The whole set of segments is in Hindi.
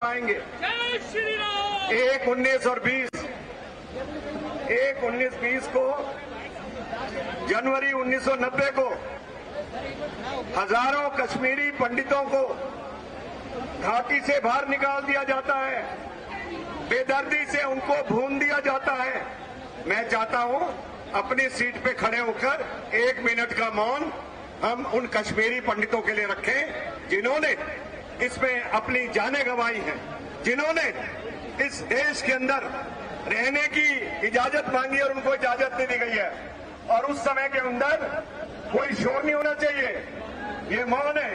आएंगे। एक 19 और 20 एक 19-20 को जनवरी 1990 को हजारों कश्मीरी पंडितों को घाटी से बाहर निकाल दिया जाता है, बेदर्दी से उनको भून दिया जाता है। मैं चाहता हूं अपनी सीट पे खड़े होकर 1 मिनट का मौन हम उन कश्मीरी पंडितों के लिए रखें जिन्होंने इसमें अपनी जानें गंवाई हैं, जिन्होंने इस देश के अंदर रहने की इजाजत मांगी और उनको इजाजत नहीं दी गई है। और उस समय के अंदर कोई शोर नहीं होना चाहिए। ये मौन है,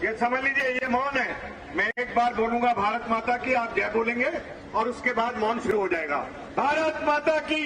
ये समझ लीजिए, ये मौन है। मैं एक बार बोलूंगा भारत माता की, आप जय बोलेंगे और उसके बाद मौन शुरू हो जाएगा। भारत माता की।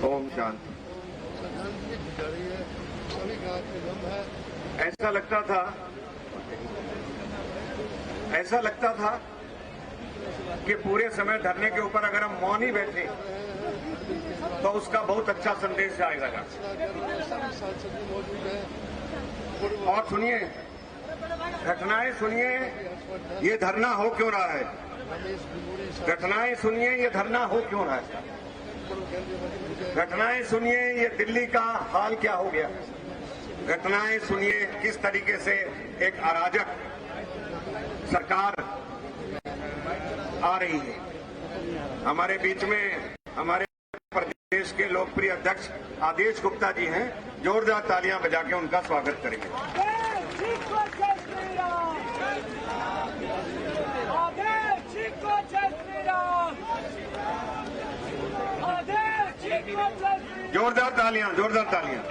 ओम शांति। ऐसा लगता था कि पूरे समय धरने के ऊपर अगर हम मौन ही बैठे तो उसका बहुत अच्छा संदेश आएगा। और सुनिए, घटनाएं सुनिए, ये धरना हो क्यों रहा है। घटनाएं सुनिए, ये धरना हो क्यों रहा है। घटनाएं सुनिए, ये दिल्ली का हाल क्या हो गया। घटनाएं सुनिए, किस तरीके से एक अराजक सरकार आ रही है। हमारे बीच में हमारे प्रदेश के लोकप्रिय अध्यक्ष आदेश गुप्ता जी हैं, जोरदार तालियां बजा के उनका स्वागत करेंगे। जोरदार तालियां, जोरदार तालियां।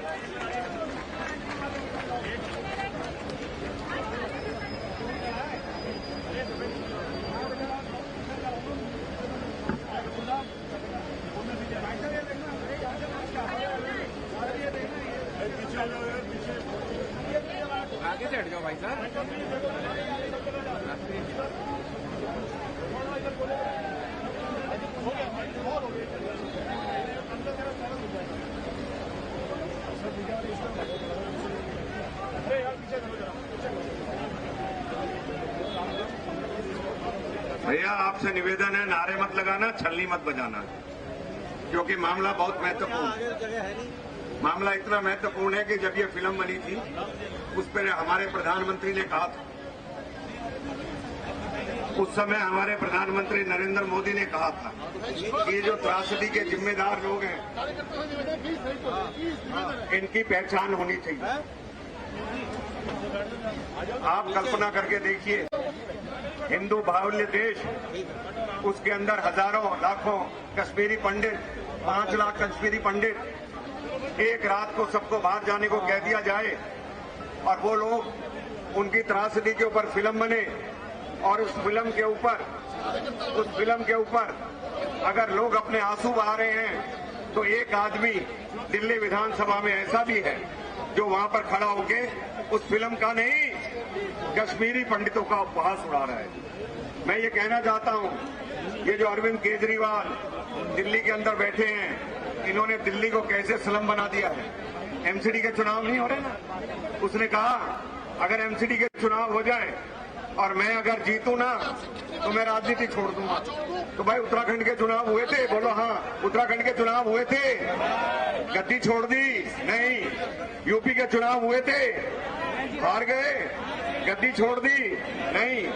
आगे से हट जाओ भाई साहब। भैया आपसे निवेदन है, नारे मत लगाना, छलनी मत बजाना, क्योंकि मामला बहुत महत्वपूर्ण। मामला इतना महत्वपूर्ण है कि जब ये फिल्म बनी थी उस पर हमारे प्रधानमंत्री ने कहा था, उस समय हमारे प्रधानमंत्री नरेंद्र मोदी ने कहा था कि ये जो त्रासदी के जिम्मेदार लोग हैं इनकी पहचान होनी चाहिए। आप कल्पना करके देखिए, हिंदू बाहुल्य देश, उसके अंदर हजारों लाखों कश्मीरी पंडित, 5 लाख कश्मीरी पंडित, एक रात को सबको बाहर जाने को कह दिया जाए और वो लोग उनकी त्रासदी के ऊपर फिल्म बने और उस फिल्म के ऊपर अगर लोग अपने आंसू बहा रहे हैं तो एक आदमी दिल्ली विधानसभा में ऐसा भी है जो वहां पर खड़ा होके उस फिल्म का नहीं, कश्मीरी पंडितों का उपहास उड़ा रहा है। मैं ये कहना चाहता हूं, ये जो अरविंद केजरीवाल दिल्ली के अंदर बैठे हैं, इन्होंने दिल्ली को कैसे स्लम बना दिया है। एमसीडी के चुनाव नहीं हो रहे ना, उसने कहा अगर एमसीडी के चुनाव हो जाए और मैं अगर जीतूं ना तो मैं राजनीति छोड़ दूंगा। तो भाई उत्तराखंड के चुनाव हुए थे, बोलो हाँ, उत्तराखंड के चुनाव हुए थे, गद्दी छोड़ दी नहीं। यूपी के चुनाव हुए थे, हार गए, गद्दी छोड़ दी नहीं।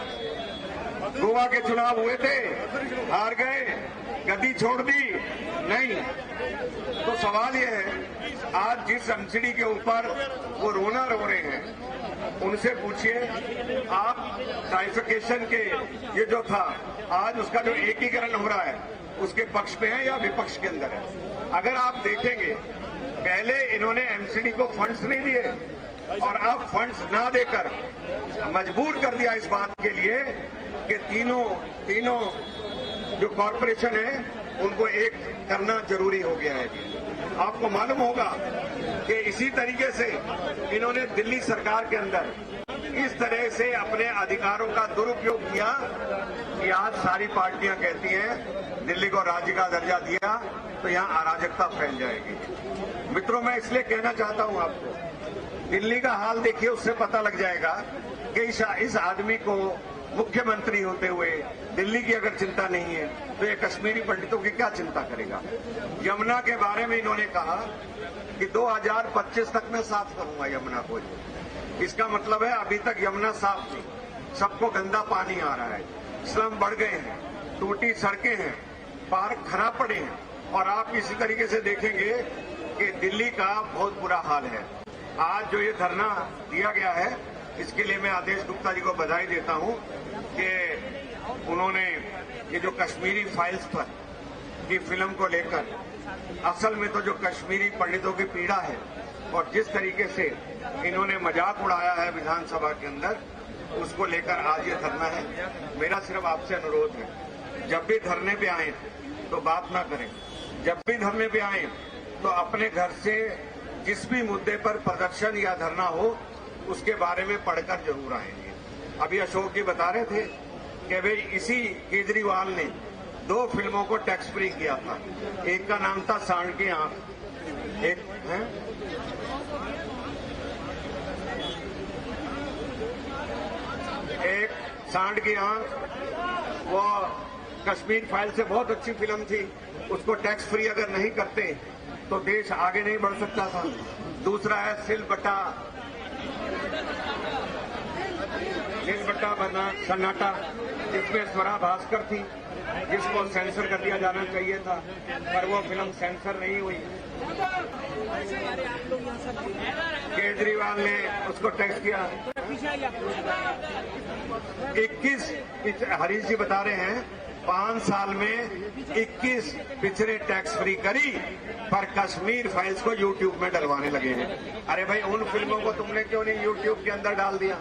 गोवा के चुनाव हुए थे, हार गए, गद्दी छोड़ दी नहीं। तो सवाल यह है, आज जिस एमसीडी के ऊपर वो रोना रो रहे हैं, उनसे पूछिए आप ट्राइफिकेशन के ये जो था, आज उसका जो एकीकरण हो रहा है उसके पक्ष में है या विपक्ष के अंदर है। अगर आप देखेंगे, पहले इन्होंने एमसीडी को फंड्स नहीं दिए और अब फंड्स ना देकर मजबूर कर दिया इस बात के लिए कि तीनों जो कॉरपोरेशन है उनको एक करना जरूरी हो गया है। आपको मालूम होगा कि इसी तरीके से इन्होंने दिल्ली सरकार के अंदर इस तरह से अपने अधिकारों का दुरुपयोग किया कि आज सारी पार्टियां कहती हैं दिल्ली को राज्य का दर्जा दिया तो यहां अराजकता फैल जाएगी। मित्रों, मैं इसलिए कहना चाहता हूं आपको, दिल्ली का हाल देखिए, उससे पता लग जाएगा कि इस आदमी को मुख्यमंत्री होते हुए दिल्ली की अगर चिंता नहीं है तो ये कश्मीरी पंडितों की क्या चिंता करेगा। यमुना के बारे में इन्होंने कहा कि 2025 तक मैं साफ करूंगा यमुना को। इसका मतलब है अभी तक यमुना साफ थी, सबको गंदा पानी आ रहा है, स्लम बढ़ गए हैं, टूटी सड़कें हैं, पार्क खराब पड़े हैं। और आप इसी तरीके से देखेंगे कि दिल्ली का बहुत बुरा हाल है। आज जो ये धरना दिया गया है, इसके लिए मैं आदेश गुप्ता जी को बधाई देता हूं कि उन्होंने ये जो कश्मीरी फाइल्स पर की फिल्म को लेकर, असल में तो जो कश्मीरी पंडितों की पीड़ा है और जिस तरीके से इन्होंने मजाक उड़ाया है विधानसभा के अंदर, उसको लेकर आज ये धरना है। मेरा सिर्फ आपसे अनुरोध है, जब भी धरने पे आए तो बात ना करें, जब भी धरने पे आए तो अपने घर से जिस भी मुद्दे पर प्रदर्शन या धरना हो उसके बारे में पढ़कर जरूर आएंगे। अभी अशोक जी बता रहे थे कि भाई इसी केजरीवाल ने 2 फिल्मों को टैक्स फ्री किया था। एक का नाम था सांड की आंख, एक है एक सांड की आंख, वो कश्मीर फाइल से बहुत अच्छी फिल्म थी, उसको टैक्स फ्री अगर नहीं करते तो देश आगे नहीं बढ़ सकता था। दूसरा है सिलबट्टा बना सन्नाटा, जिसमें स्वरा भास्कर थी, जिसको सेंसर कर दिया जाना चाहिए था, पर वो फिल्म सेंसर नहीं हुई। केजरीवाल ने उसको टैक्स किया। 21 हरीश जी बता रहे हैं 5 साल में 21 पिक्चरें टैक्स फ्री करी, पर कश्मीर फाइल्स को यूट्यूब में डलवाने लगे हैं। अरे भाई, उन फिल्मों को तुमने क्यों नहीं यूट्यूब के अंदर डाल दिया।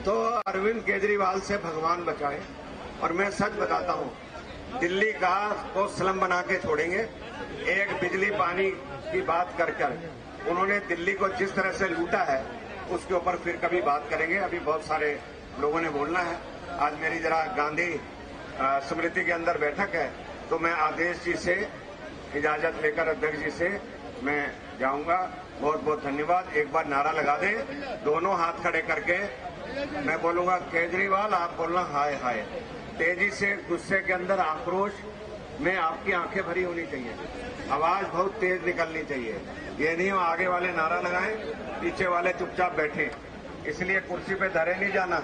तो अरविंद केजरीवाल से भगवान बचाए। और मैं सच बताता हूं, दिल्ली का को स्लम बना के छोड़ेंगे। एक बिजली पानी की बात कर उन्होंने दिल्ली को जिस तरह से लूटा है उसके ऊपर फिर कभी बात करेंगे। अभी बहुत सारे लोगों ने बोलना है। आज मेरी जरा गांधी स्मृति के अंदर बैठक है, तो मैं आदेश जी से इजाजत लेकर अध्यक्ष जी से मैं जाऊंगा। बहुत बहुत धन्यवाद। एक बार नारा लगा दें, दोनों हाथ खड़े करके मैं बोलूंगा केजरीवाल, आप बोलना हाय हाय। तेजी से, गुस्से के अंदर आक्रोश में आपकी आंखें भरी होनी चाहिए, आवाज बहुत तेज निकलनी चाहिए। ये नहीं हो आगे वाले नारा लगाएं, पीछे वाले चुपचाप बैठे। इसलिए कुर्सी पे धरे नहीं जाना,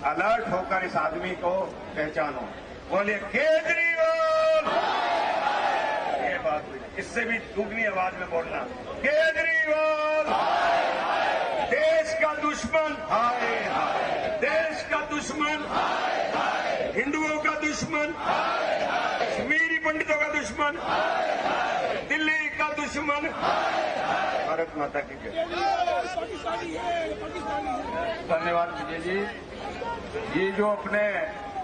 अलर्ट होकर इस आदमी को पहचानो। बोलिए केजरीवाल। ये बात हुई, इससे भी दुगनी आवाज में बोलना, केजरीवाल। देश का दुश्मन हाय हाय, देश का दुश्मन हाय हाय, हिंदुओं का दुश्मन हाय हाय, कश्मीरी पंडितों का दुश्मन हाय हाय, दिल्ली का दुश्मन हाय हाय। भारत माता की जय। धन्यवाद विजय जी। ये जो अपने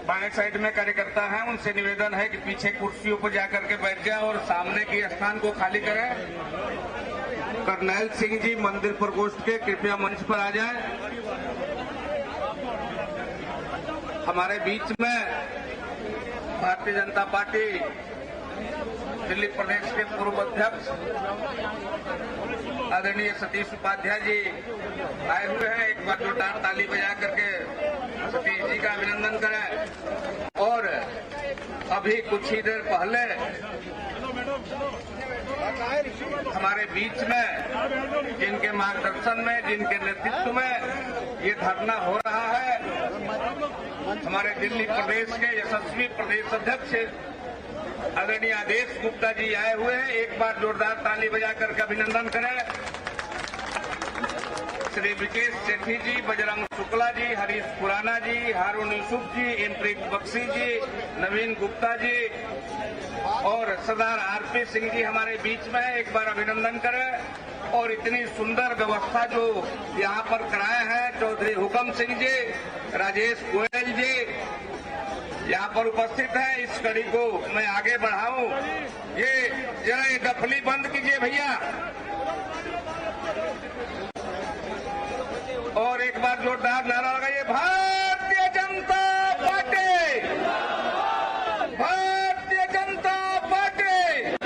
बाएं साइड में कार्यकर्ता हैं, उनसे निवेदन है कि पीछे कुर्सियों पर जाकर के बैठ जाएं और सामने के स्थान को खाली करें। करनैल सिंह जी मंदिर प्रकोष्ठ के कृपया मंच पर आ जाएं। हमारे बीच में भारतीय जनता पार्टी दिल्ली प्रदेश के पूर्व अध्यक्ष आदरणीय सतीश उपाध्याय जी आए हुए हैं। एक बार जोरदार ताली बजा करके सतीश जी का अभिनंदन करें। और अभी कुछ ही देर पहले हमारे बीच में जिनके मार्गदर्शन में, जिनके नेतृत्व में ये धरना हो रहा है, हमारे दिल्ली प्रदेश के यशस्वी प्रदेश अध्यक्ष आदरणीय आदेश गुप्ता जी आए हुए हैं। एक बार जोरदार ताली बजा करके अभिनंदन करें। श्री विकेश सेठी जी, बजरंग शुक्ला जी, हरीश खुराना जी, हारून यूसुफ जी, इमप्रीत बख्शी जी, नवीन गुप्ता जी और सरदार आरपी सिंह जी हमारे बीच में है। एक बार अभिनंदन करें। और इतनी सुंदर व्यवस्था जो यहाँ पर कराए हैं चौधरी हुकम सिंह जी, राजेश गोयल जी यहाँ पर उपस्थित है। इस कड़ी को मैं आगे बढ़ाऊं। ये जरा ये डफली बंद कीजिए भैया। और एक बार जोरदार नारा लगाइए, भारतीय जनता पार्टी, भारतीय जनता पार्टी।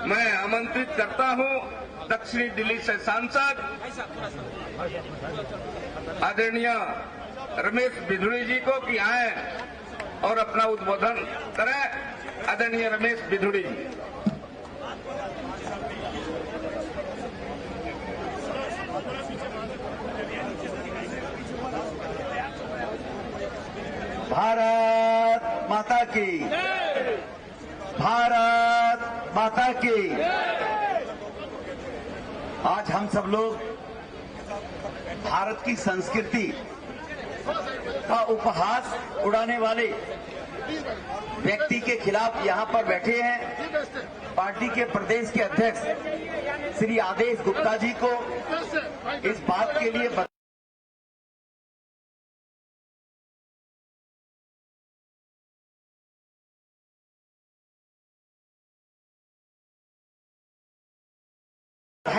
मैं आमंत्रित करता हूं दक्षिणी दिल्ली से सांसद आदरणीय रमेश बिधुड़ी जी को कि आए और अपना उद्बोधन करें। आदरणीय रमेश बिधुड़ी जी। भारत माता की, भारत माता की। आज हम सब लोग भारत की संस्कृति का उपहास उड़ाने वाले व्यक्ति के खिलाफ यहाँ पर बैठे हैं। पार्टी के प्रदेश के अध्यक्ष श्री आदेश गुप्ता जी को इस बात के लिए बधाई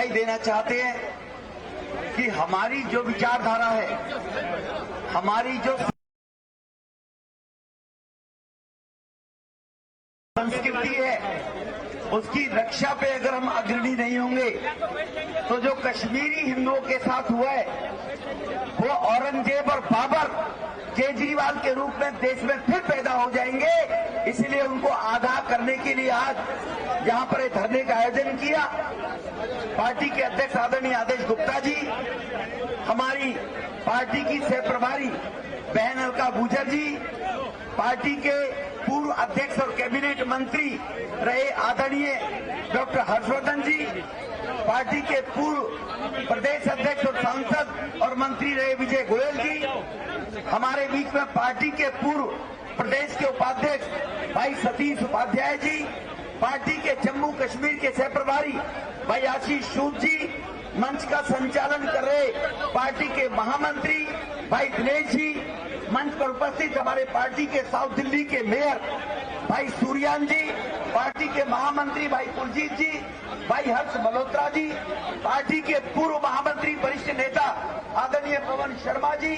देना चाहते हैं कि हमारी जो विचारधारा है, हमारी जो संस्कृति है, उसकी रक्षा पे अगर हम अग्रणी नहीं होंगे तो जो कश्मीरी हिंदुओं के साथ हुआ है वो औरंगजेब और बाबर केजरीवाल के रूप में देश में फिर पैदा हो जाएंगे। इसलिए उनको आगाह करने के लिए आज यहाँ पर एक धरने का आयोजन किया। पार्टी के अध्यक्ष आदरणीय आदेश गुप्ता जी, हमारी पार्टी की सह प्रभारी बहन अलका गुर्जर जी, पार्टी के पूर्व अध्यक्ष और कैबिनेट मंत्री रहे आदरणीय डॉक्टर हर्षवर्धन जी, पार्टी के पूर्व प्रदेश अध्यक्ष और सांसद और मंत्री रहे विजय गोयल जी, हमारे बीच में पार्टी के पूर्व प्रदेश के उपाध्यक्ष भाई सतीश उपाध्याय जी, पार्टी के जम्मू कश्मीर के सह प्रभारी भाई आशीष सूद जी, मंच का संचालन कर रहे पार्टी के महामंत्री भाई दिनेश जी, मंच पर उपस्थित हमारे पार्टी के साउथ दिल्ली के मेयर भाई सूर्यान जी, पार्टी के महामंत्री भाई कुलजीत जी, भाई हर्ष मल्होत्रा जी, पार्टी के पूर्व महामंत्री वरिष्ठ नेता आदरणीय पवन शर्मा जी,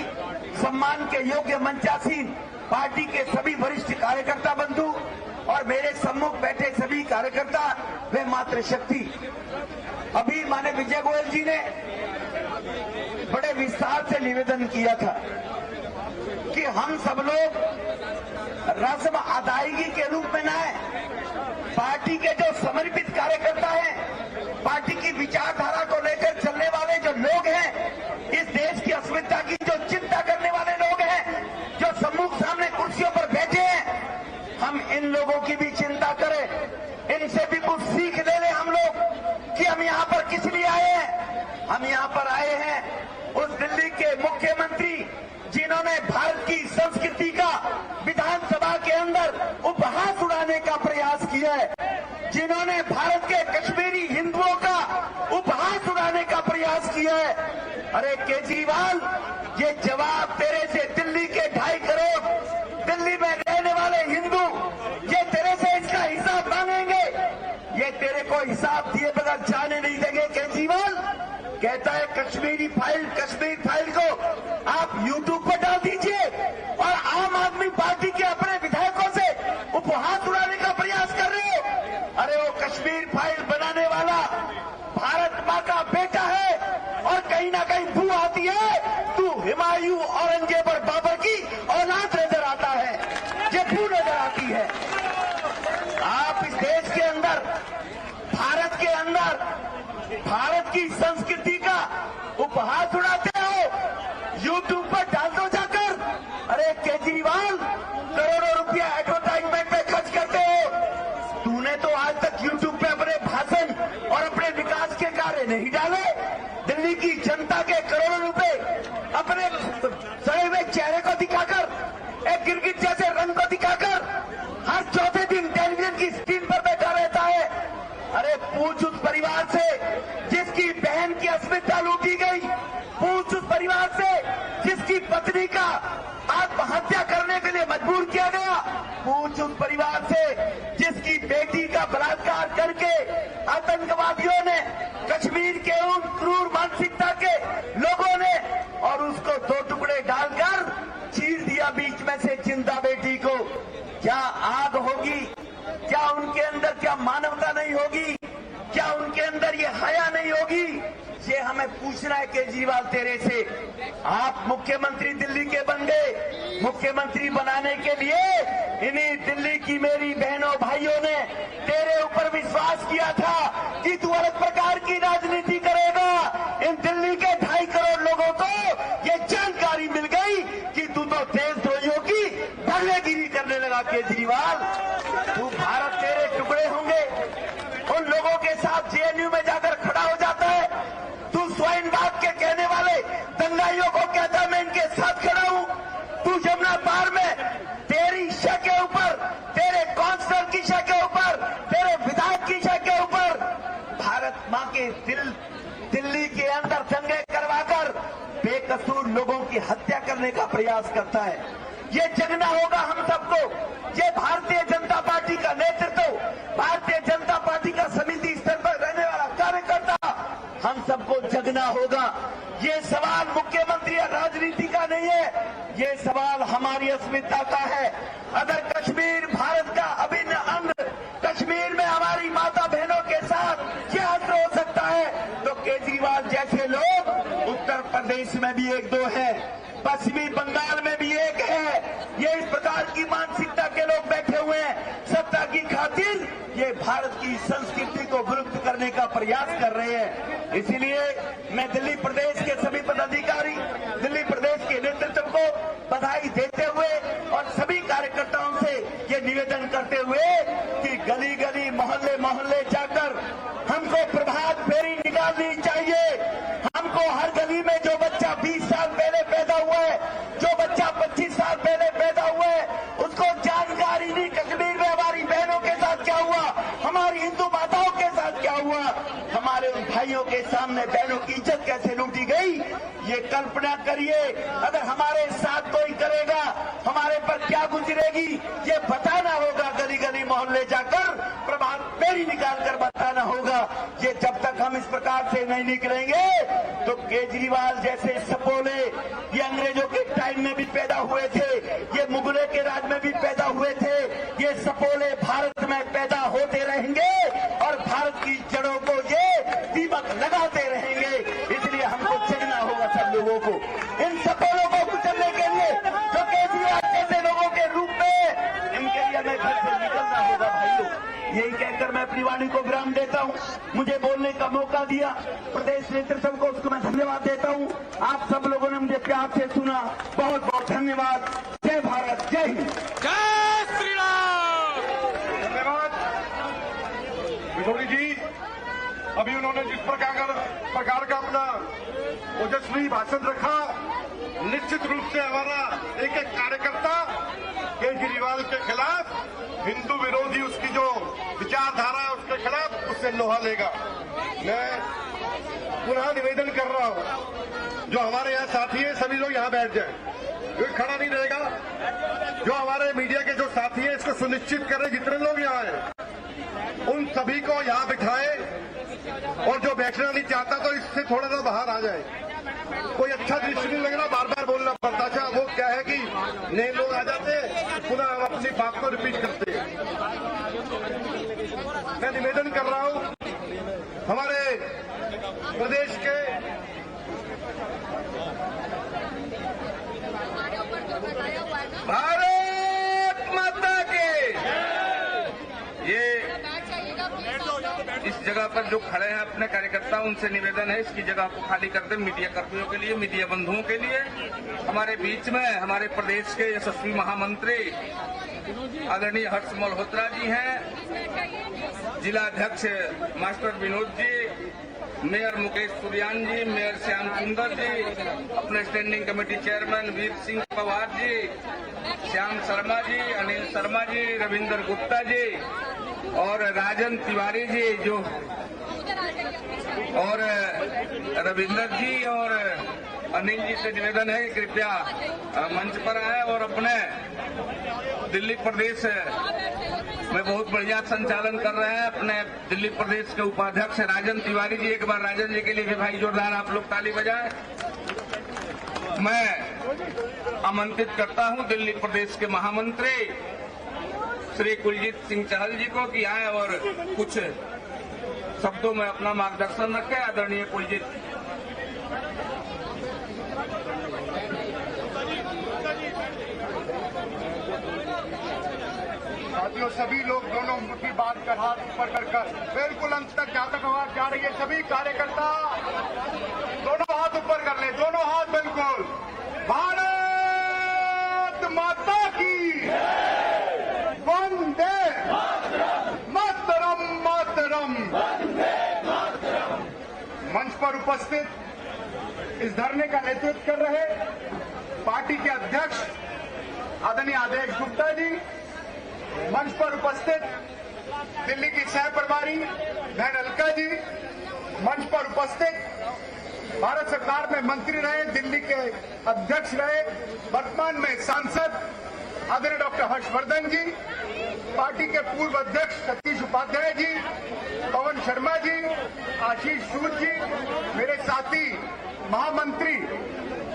सम्मान के योग्य मंचासीन पार्टी के सभी वरिष्ठ कार्यकर्ता बंधु और मेरे सम्मुख बैठे सभी कार्यकर्ता वे मातृशक्ति। अभी माननीय विजय गोयल जी ने बड़े विस्तार से निवेदन किया था कि हम सब लोग रस्म अदायगी के रूप में न आए, पार्टी के जो समर्पित कार्यकर्ता हैं, पार्टी की विचारधारा को लेकर चलने वाले जो लोग हैं, इस देश की अस्मिता की जो चिंता करने वाले लोग हैं, जो सम्मुख सामने कुर्सियों पर बैठे हैं, हम इन लोगों की भी चिंता करें, इनसे भी कुछ सीख ले लें हम लोग कि हम यहाँ पर किस लिए आए हैं। हम यहाँ पर आए हैं उस दिल्ली के मुख्यमंत्री जिन्होंने भारत की संस्कृति का विधानसभा के अंदर उपहास उड़ाने का प्रयास किया है, जिन्होंने भारत के कश्मीरी हिंदुओं का उपहास उड़ाने का प्रयास किया है। अरे केजरीवाल, ये जवाब तेरे से दिल्ली के 2.5 करोड़ अरे तेरे को हिसाब दिए बगैर जाने नहीं देंगे केजरीवाल। कहता है कश्मीर फाइल को आप यूट्यूब पर डाल दीजिए और आम आदमी पार्टी के अपने विधायकों से उपहास उड़ाने का प्रयास कर रहे हो। अरे वो कश्मीर फाइल बनाने वाला भारत माँ का बेटा है और कहीं ना कहीं बू आती है। तू हुमायूं, औरंगजेब और बाबर की औलाद नजर आता है, ये बू नजर आती है। आप इस देश के अंदर, भारत के अंदर भारत की संस्कृति का उपहास उड़ाते हो, यूट्यूब पर डाल दो जाकर। अरे केजरीवाल, करोड़ों रुपया एडवर्टाइजमेंट पे खर्च करते हो। तूने तो आज तक यूट्यूब पे अपने भाषण और अपने विकास के कार्य नहीं डाले। दिल्ली की जनता के करोड़ों रुपए अपने सड़े हुए चेहरे को दिखाकर, एक गिरगिट जैसे रंग को दिखाकर हर चौथे दिन टेलीविजन की स्क्रीन पर बैठा रहता है। अरे पूछ उस परिवार से जिसकी बहन की अस्मिता लूटी गई, पूछ उस परिवार से जिसकी पत्नी का आत्महत्या करने के लिए मजबूर किया गया, पूछ उस परिवार से जिसकी बेटी का बलात्कार करके आतंकवादियों ने, कश्मीर के उन क्रूर मानसिकता के लोगों ने, और उसको दो टुकड़े डालकर चीर दिया बीच में से जिंदा बेटी को। क्या आग होगी? क्या उनके अंदर क्या मानवता नहीं होगी? क्या उनके अंदर ये हया नहीं होगी? ये हमें पूछना है केजरीवाल तेरे से। आप मुख्यमंत्री दिल्ली के बन गए। मुख्यमंत्री बनाने के लिए इन्हीं दिल्ली की मेरी बहनों भाइयों ने तेरे ऊपर विश्वास किया था कि तू अलग प्रकार की राजनीति करेगा। इन दिल्ली के 2.5 करोड़ लोगों को ये जानकारी मिल गई कि तू तो देशद्रोहियों की धड़ल्लेगिरी करने लगा। केजरीवाल, तू भारत तेरे टुकड़े होंगे। उन लोगों के साथ जेएनयू में जाकर खड़ा हो जाता है। तू स्वाइनबाग के कहने वाले दंगाइयों को कहता मैं इनके साथ खड़ा हूं। तू जमुना पार में तेरी शय के ऊपर, तेरे काउंसलर की शय के ऊपर, तेरे विधायक की शय के ऊपर भारत मां के दिल्ली के अंदर दंगे करवाकर बेकसूर लोगों की हत्या करने का प्रयास करता है। ये जगना होगा हम सबको। ये भारतीय जनता पार्टी का नेतृत्व, भारतीय जनता पार्टी का समिति स्तर पर रहने वाला कार्यकर्ता, हम सबको जगना होगा। ये सवाल मुख्यमंत्री या राजनीति का नहीं है, ये सवाल हमारी अस्मिता का है। अगर कश्मीर भारत का अभिन्न अंग, कश्मीर में हमारी माता बहनों के साथ क्या असर हो सकता है, तो केजरीवाल जैसे लोग उत्तर प्रदेश में भी 1-2 है, पश्चिमी बंगाल में भी 1 है। ये इस प्रकार की मानसिकता के लोग बैठे हुए हैं। सत्ता की खातिर ये भारत की संस्कृति को विलुप्त करने का प्रयास कर रहे हैं। इसीलिए मैं दिल्ली प्रदेश के सभी पदाधिकारी, दिल्ली प्रदेश के नेतृत्व को बधाई देते हुए और सभी कार्यकर्ताओं से ये निवेदन करते हुए कि गली गली, मोहल्ले मोहल्ले जाकर हमको प्रभात फेरी निकालनी चाहिए। हमको हर गली में जो बच्चा 20 साल पहले पैदा हुआ है, जो बच्चा 25 साल पहले पैदा हुआ है, उसको जानकारी नहीं कश्मीर में हमारी बहनों के साथ क्या हुआ, हमारी हिंदू माताओं के साथ क्या हुआ, हमारे उन भाइयों के सामने बहनों की इज्जत कैसे लूटी गई। ये कल्पना करिए, अगर हमारे साथ कोई करेगा हमारे पर क्या गुजरेगी, ये बताना होगा। गली गली मोहल्ले जाकर प्रभात फेरी निकालकर बताना होगा। ये जब तक हम इस प्रकार से नहीं निकलेंगे तो केजरीवाल जैसे सपोले, ये अंग्रेजों के टाइम में भी पैदा हुए थे, ये मुगलों के राज में भी पैदा हुए थे, ये सपोले भारत में पैदा होते रहेंगे और भारत की जड़ों को ये दीमक लगाते रहेंगे। इसलिए हमको जगना होगा सब लोगों को, इन सपोलों को कुचलने के लिए, जो केजरीवाल जैसे लोगों के रूप में, इनके लिए हमें घर से निकलना होगा भाइयों। यही कहकर मैं अपनी वाणी को विराम देता हूं। मुझे बोलने का मौका दिया प्रदेश नेतृत्व को, उसको मैं धन्यवाद देता हूं। आप सब लोगों ने मुझे प्यार से सुना, बहुत बहुत धन्यवाद। जय भारत, जय हिंद, जय श्री राम। धन्यवाद बिधोड़ी जी। अभी उन्होंने जिस प्रकार का अपना ओजस्वी भाषण रखा, निश्चित रूप से हमारा एक एक कार्यकर्ता केजरीवाल के खिलाफ, हिंदू विरोधी उसकी जो विचारधारा है उसके खिलाफ उससे लोहा लेगा। मैं पुनः निवेदन कर रहा हूं, जो हमारे यहाँ साथी हैं सभी लोग यहाँ बैठ जाएं, कोई खड़ा नहीं रहेगा। जो हमारे मीडिया के जो साथी हैं इसको सुनिश्चित करें जितने लोग यहाँ हैं उन सभी को यहाँ बिठाए और जो बैठना नहीं चाहता तो इससे थोड़ा सा बाहर आ जाए। कोई अच्छा दृश्य नहीं लग रहा, बार बार बोलना पड़ता। अच्छा वो क्या है कि नए लोग आ जाते पुनः हम अपनी बात को रिपीट करते हैं। मैं निवेदन कर रहा हूँ हमारे प्रदेश के भारत माता के ये इस जगह पर जो खड़े हैं अपने कार्यकर्ता, उनसे निवेदन है इसकी जगह को खाली कर दें मीडिया कर्मियों के लिए, मीडिया बंधुओं के लिए। हमारे बीच में हमारे प्रदेश के यशस्वी महामंत्री आदरणीय हर्ष मल्होत्रा जी हैं, जिला अध्यक्ष मास्टर विनोद जी, मेयर मुकेश सुरयान जी, मेयर श्याम सुंदर जी, अपने standing committee chairman Veer Singh Pawar ji, Shyam Sharma ji, Anil Sharma ji, Ravindra Gupta ji और राजन तिवारी जी जो और रविंद्र जी और अनिल जी से निवेदन है कि कृपया मंच पर आए और अपने दिल्ली प्रदेश में बहुत बढ़िया संचालन कर रहे हैं अपने दिल्ली प्रदेश के उपाध्यक्ष राजन तिवारी जी। एक बार राजन जी के लिए भी भाई जोरदार आप लोग ताली बजाएं। मैं आमंत्रित करता हूं दिल्ली प्रदेश के महामंत्री श्री कुलजीत सिंह चहल जी को कि आए और कुछ शब्दों में अपना मार्गदर्शन रखें। आदरणीय कुलजीत। साथियों, सभी लोग दोनों की बात कर हाथ ऊपर कर बिल्कुल अंत तक जहां तक आवाज जा रही है, सभी कार्यकर्ता दोनों हाथ ऊपर कर ले, दोनों हाथ बिल्कुल। भारत माता की वंदे मातरम मातरम। मंच पर उपस्थित इस धरने का नेतृत्व कर रहे पार्टी के अध्यक्ष आदरणीय आदेश गुप्ता जी, मंच पर उपस्थित दिल्ली की सह प्रभारी बहन अलका जी, मंच पर उपस्थित भारत सरकार में मंत्री रहे, दिल्ली के अध्यक्ष रहे, वर्तमान में सांसद आदरणीय डॉक्टर हर्षवर्धन जी, पार्टी के पूर्व अध्यक्ष सतीश उपाध्याय जी, पवन शर्मा जी, आशीष सूद जी, मेरे साथी महामंत्री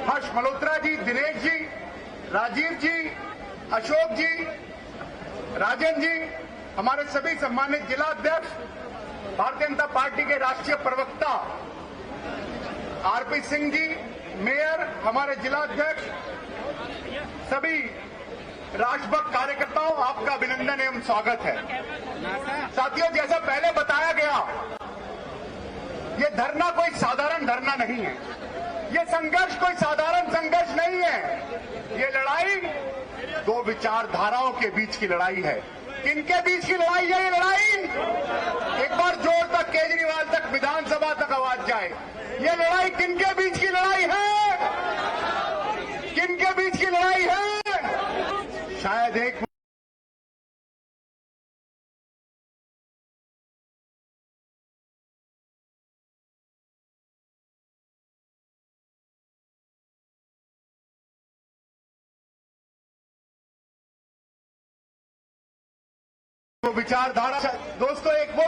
हर्ष मल्होत्रा जी, दिनेश जी, राजीव जी, अशोक जी, राजन जी, हमारे सभी सम्मानित जिला अध्यक्ष, भारतीय जनता पार्टी के राष्ट्रीय प्रवक्ता आरपी सिंह जी, मेयर, हमारे जिला अध्यक्ष, सभी राष्ट्रभक्त कार्यकर्ताओं, आपका अभिनंदन एवं स्वागत है। साथियों, जैसा पहले बताया गया, ये धरना कोई साधारण धरना नहीं है, ये संघर्ष कोई साधारण संघर्ष नहीं है। ये लड़ाई दो विचारधाराओं के बीच की लड़ाई है। किनके बीच की लड़ाई है ये लड़ाई? एक बार जोर तक केजरीवाल तक विधानसभा तक आवाज जाए। ये लड़ाई किनके बीच की लड़ाई है? किनके बीच की लड़ाई है? शायद एक विचारधारा। दोस्तों, एक वो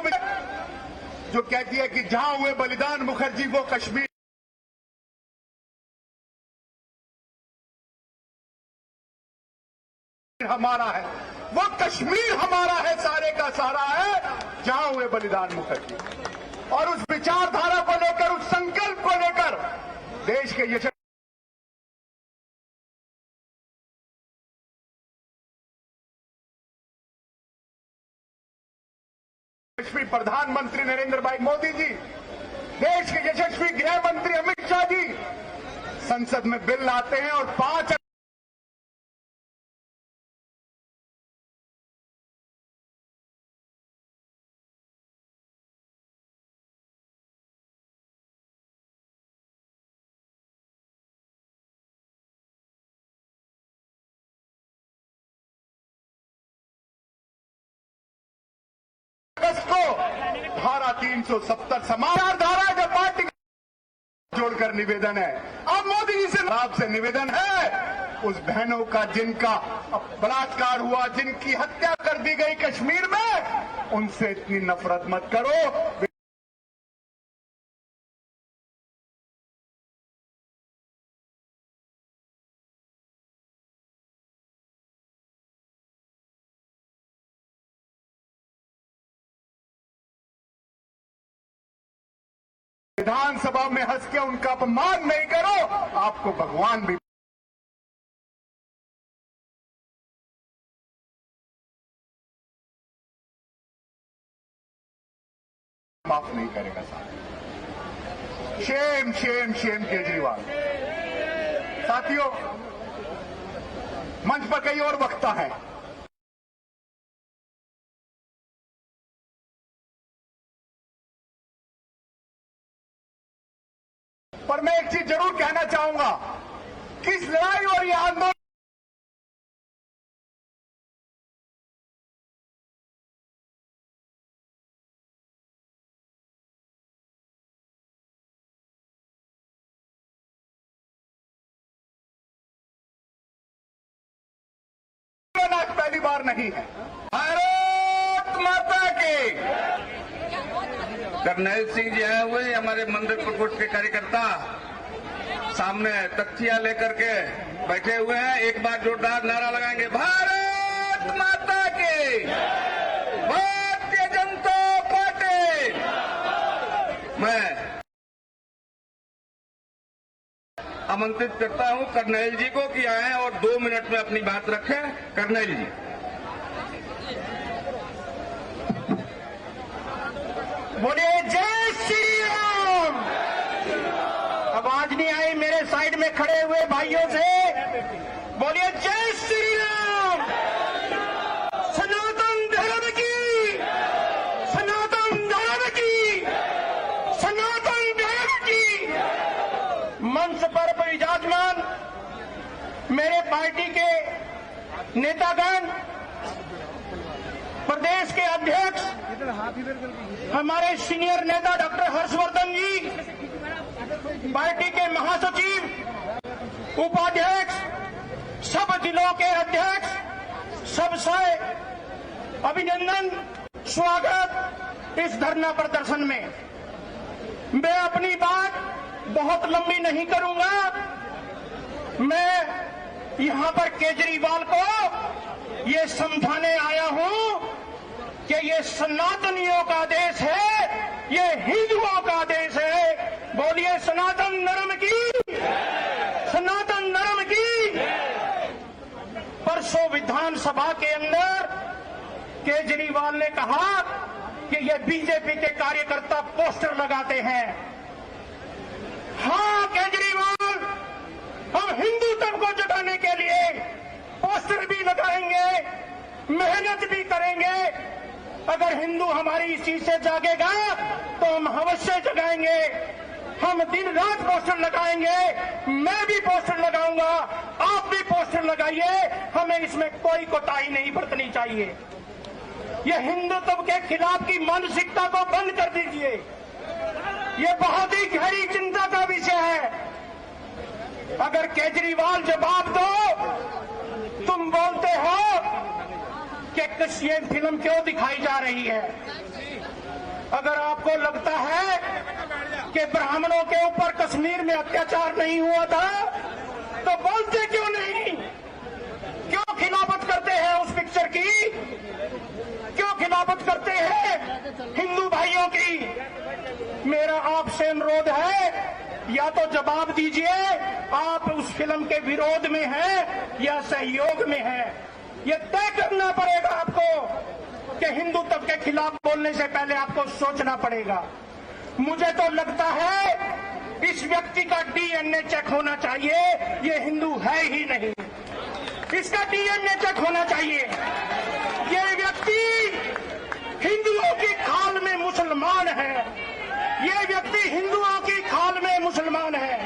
जो कहती है कि जहां हुए बलिदान मुखर्जी वो कश्मीर हमारा है, वो कश्मीर हमारा है, सारे का सारा है जहां हुए बलिदान मुखर्जी। और उस विचारधारा को लेकर, उस संकल्प को लेकर देश के यशस्वी प्रधानमंत्री नरेंद्र भाई मोदी जी, देश के यशस्वी गृह मंत्री अमित शाह जी संसद में बिल लाते हैं और 5 अगस्त को धारा 370 समाचार धारा जब पार्टी जोड़कर निवेदन है। अब मोदी जी से आपसे निवेदन है, उस बहनों का जिनका बलात्कार हुआ, जिनकी हत्या कर दी गई कश्मीर में, उनसे इतनी नफरत मत करो। विधानसभा में हंस के उनका अपमान नहीं करो, आपको भगवान भी माफ नहीं करेगा साहब। Shem Shem Shem Kejriwal. साथियों, मंच पर कई और वक्ता है, पर मैं एक चीज जरूर कहना चाहूंगा कि इस लड़ाई और ये आंदोलन आज पहली बार नहीं है। भारत माता की। करनैल सिंह जी आए हुए हमारे मंदिर प्रकोष्ठ के कार्यकर्ता सामने तख्तियां लेकर के बैठे हुए हैं। एक बार जोरदार नारा लगाएंगे, भारत माता की, भारतीय जनता पार्टी। मैं आमंत्रित करता हूं करनैल जी को कि आए और 2 मिनट में अपनी बात रखें। करनैल जी। बोलिए जय श्री राम। आवाज नहीं आई मेरे साइड में खड़े हुए भाइयों से। बोलिए जय श्री राम। सनातन धर्म की, सनातन धर्म की, सनातन धर्म की। मंच पर विराजमान मेरे पार्टी के नेतागण, प्रदेश के अध्यक्ष हमारे सीनियर नेता डॉक्टर हर्षवर्धन जी, पार्टी के महासचिव, उपाध्यक्ष, सब जिलों के अध्यक्ष, सबसे अभिनंदन, स्वागत इस धरना प्रदर्शन में। मैं अपनी बात बहुत लंबी नहीं करूंगा। मैं यहां पर केजरीवाल को ये समझाने आया हूं कि ये सनातनियों का देश है, ये हिंदुओं का देश है। बोलिए सनातन धर्म की, सनातन धर्म की। परसों विधानसभा के अंदर केजरीवाल ने कहा कि ये बीजेपी के कार्यकर्ता पोस्टर लगाते हैं। हाँ केजरीवाल, हम हिंदुत्व को जगाने के लिए पोस्टर भी लगाएंगे, मेहनत भी करेंगे। अगर हिंदू हमारी इस चीज से जागेगा तो हम अवश्य जगाएंगे। हम दिन रात पोस्टर लगाएंगे, मैं भी पोस्टर लगाऊंगा, आप भी पोस्टर लगाइए। हमें इसमें कोई कोताही नहीं बरतनी चाहिए। यह हिंदुत्व के खिलाफ की मानसिकता को बंद कर दीजिए। ये बहुत ही गहरी चिंता का विषय है। अगर केजरीवाल जवाब दो, तुम बोलते हो कि ये फिल्म क्यों दिखाई जा रही है। अगर आपको लगता है कि ब्राह्मणों के ऊपर कश्मीर में अत्याचार नहीं हुआ था, तो बोलते क्यों नहीं? क्यों खिलाफत करते हैं उस पिक्चर की? क्यों खिलाफत करते हैं हिंदू भाइयों की? मेरा आपसे अनुरोध है, या तो जवाब दीजिए आप उस फिल्म के विरोध में हैं या सहयोग में हैं। ये तय करना पड़ेगा आपको कि हिंदुत्व के खिलाफ बोलने से पहले आपको सोचना पड़ेगा। मुझे तो लगता है इस व्यक्ति का डीएनए चेक होना चाहिए। ये हिंदू है ही नहीं, इसका डीएनए चेक होना चाहिए। ये व्यक्ति हिंदुओं की खाल में मुसलमान है। ये व्यक्ति हिंदुओं की खाल में मुसलमान है।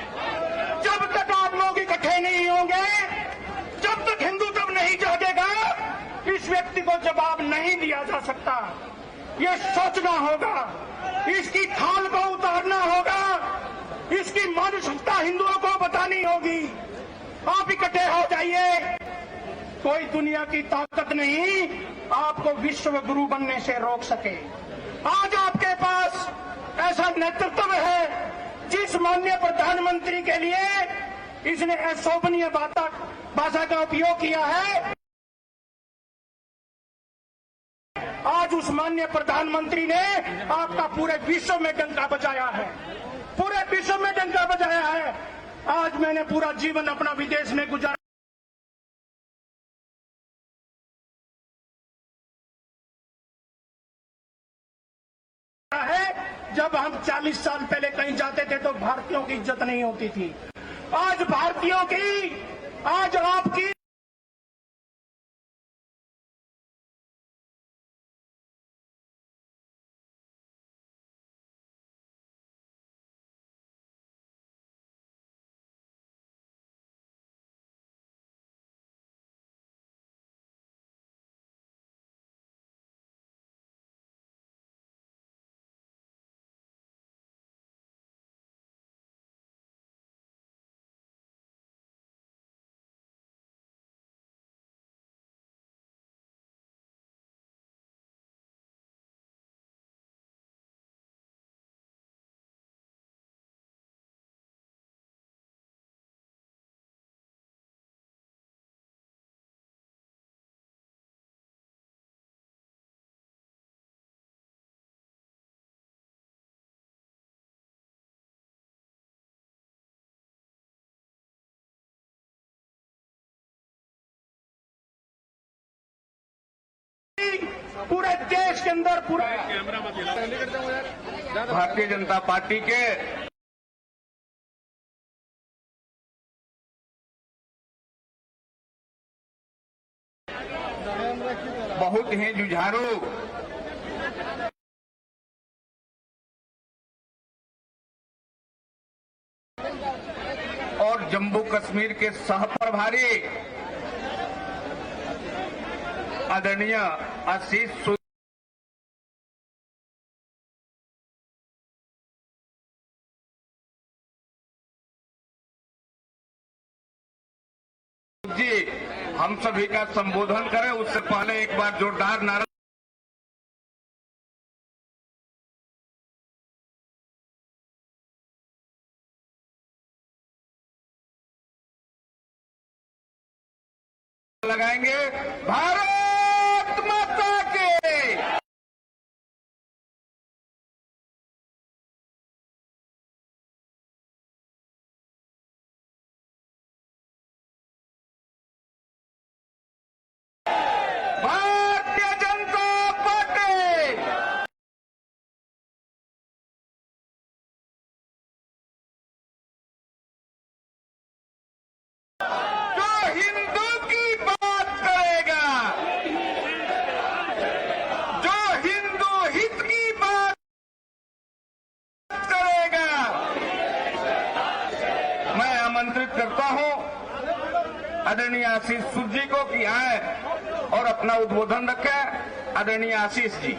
जब तक आप लोग इकट्ठे नहीं होंगे, जब तक हिंदुत्व नहीं जागेगा, इस व्यक्ति को जवाब नहीं दिया जा सकता। ये सोचना होगा, इसकी खाल को उतारना होगा, इसकी मानसिकता हिंदुओं को बतानी होगी। आप इकट्ठे हो जाइए, कोई दुनिया की ताकत नहीं आपको विश्व गुरु बनने से रोक सके। आज आपके पास ऐसा नेतृत्व है जिस माननीय प्रधानमंत्री के लिए इसने अशोभनीय भाषा का उपयोग किया है। आज उस माननीय प्रधानमंत्री ने आपका पूरे विश्व में डंका बजाया है, पूरे विश्व में डंका बजाया है। आज मैंने पूरा जीवन अपना विदेश में गुजारा है। जब हम 40 साल पहले कहीं जाते थे तो भारतीयों की इज्जत नहीं होती थी। आज भारतीयों की, आज आपकी पूरे देश के अंदर भारतीय जनता पार्टी के बहुत ही जुझारू और जम्मू कश्मीर के सह प्रभारी आदरणीय आशीष जी हम सभी का संबोधन करें उससे पहले एक बार जोरदार नारा लगाएंगे। भारत माता के भारतीय जनता पार्टी जो हिंदू की बात करेगा, जो हिंदू हित की बात करेगा, मैं आमंत्रित करता हूं आदरणीय आशीष सूद जी को कि आए और अपना उद्बोधन रखें। आदरणीय आशीष जी।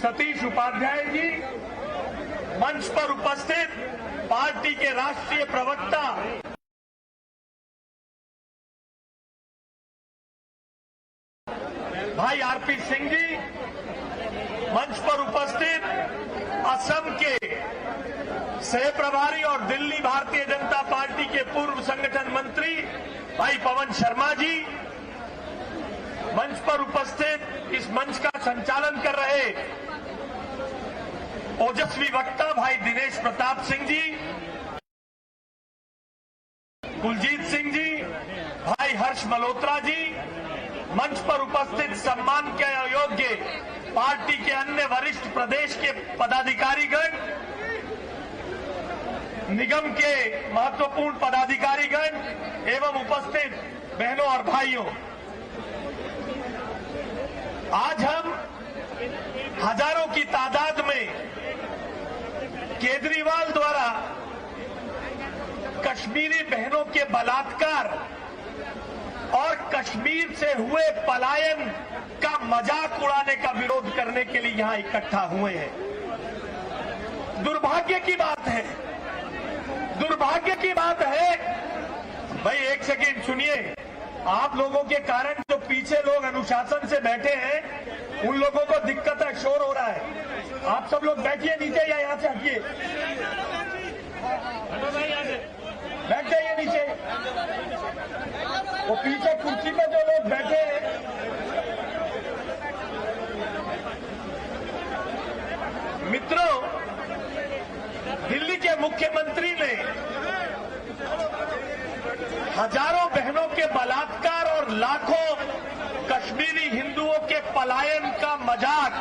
सतीश उपाध्याय जी, मंच पर उपस्थित पार्टी के राष्ट्रीय प्रवक्ता भाई आरपी सिंह जी, मंच पर उपस्थित असम के सह प्रभारी और दिल्ली भारतीय जनता पार्टी के पूर्व संगठन मंत्री भाई पवन शर्मा जी, मंच पर उपस्थित इस मंच का संचालन कर रहे ओजस्वी वक्ता भाई दिनेश प्रताप सिंह जी, कुलजीत सिंह जी, भाई हर्ष मल्होत्रा जी, मंच पर उपस्थित सम्मान के योग्य पार्टी के अन्य वरिष्ठ प्रदेश के पदाधिकारीगण, निगम के महत्वपूर्ण पदाधिकारीगण एवं उपस्थित बहनों और भाइयों, आज हम हजारों की तादाद में केजरीवाल द्वारा कश्मीरी बहनों के बलात्कार और कश्मीर से हुए पलायन का मजाक उड़ाने का विरोध करने के लिए यहां इकट्ठा हुए हैं। दुर्भाग्य की बात है, दुर्भाग्य की बात है। भाई एक सेकेंड सुनिए, आप लोगों के कारण जो पीछे लोग अनुशासन से बैठे हैं उन लोगों को दिक्कत है, शोर हो रहा है। आप सब लोग बैठिए नीचे या यहां से हटिए, बैठ जाइए नीचे। वो पीछे कुर्सी पे जो लोग बैठे हैं, मित्रों, दिल्ली के मुख्यमंत्री ने हजारों बहनों के बलात्कार और लाखों कश्मीरी हिंदुओं के पलायन का मजाक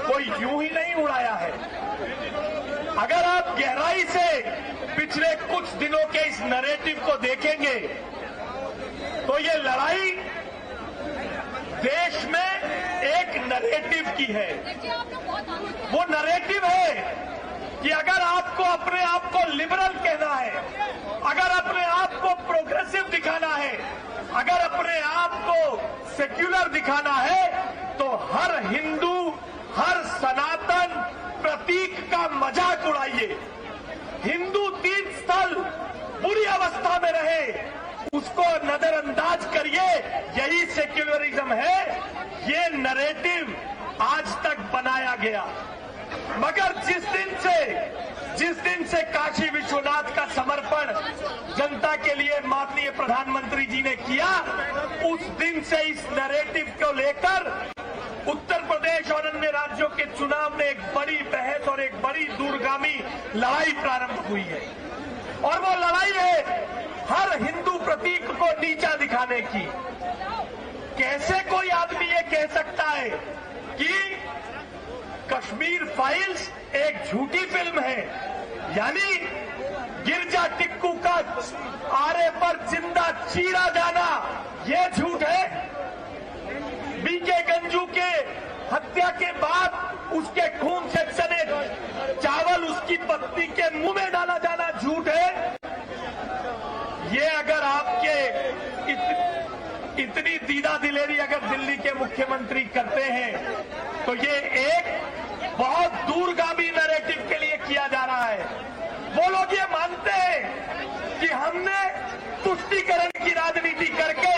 कोई यूं ही नहीं उड़ाया है। अगर आप गहराई से पिछले कुछ दिनों के इस नैरेटिव को देखेंगे तो ये लड़ाई देश में एक नैरेटिव की है। वो नैरेटिव है कि अगर आपको अपने आप को लिबरल कहना है, अगर अपने आप को प्रोग्रेसिव दिखाना है, अगर अपने आप को सेक्युलर दिखाना है, तो हर हिंदू, हर सनातन प्रतीक का मजाक उड़ाइए। हिंदू तीर्थ स्थल बुरी अवस्था में रहे, उसको नजरअंदाज करिए, यही सेक्युलरिज्म है। ये नैरेटिव आज तक बनाया गया, मगर जिस दिन से काशी विश्वनाथ का समर्पण जनता के लिए माननीय प्रधानमंत्री जी ने किया, उस दिन से इस नैरेटिव को लेकर उत्तर प्रदेश और अन्य राज्यों के चुनाव में एक बड़ी बहस और एक बड़ी दूरगामी लड़ाई प्रारंभ हुई है। और वो लड़ाई है हर हिंदू प्रतीक को नीचा दिखाने की। कैसे कोई आदमी ये कह सकता है कि कश्मीर फाइल्स एक झूठी फिल्म है, यानी गिरजा टिक्कू का आरे पर जिंदा चीरा जाना ये झूठ है? बीके गंजू के हत्या के बाद उसके खून से सने चावल उसकी पत्नी के मुंह में डाला जाना झूठ है? ये अगर आपके इतनी दीदा दिलेरी अगर दिल्ली के मुख्यमंत्री करते हैं तो ये एक बहुत दूरगामी नैरेटिव के लिए किया जा रहा है। वो लोग ये मानते हैं कि हमने तुष्टीकरण की राजनीति करके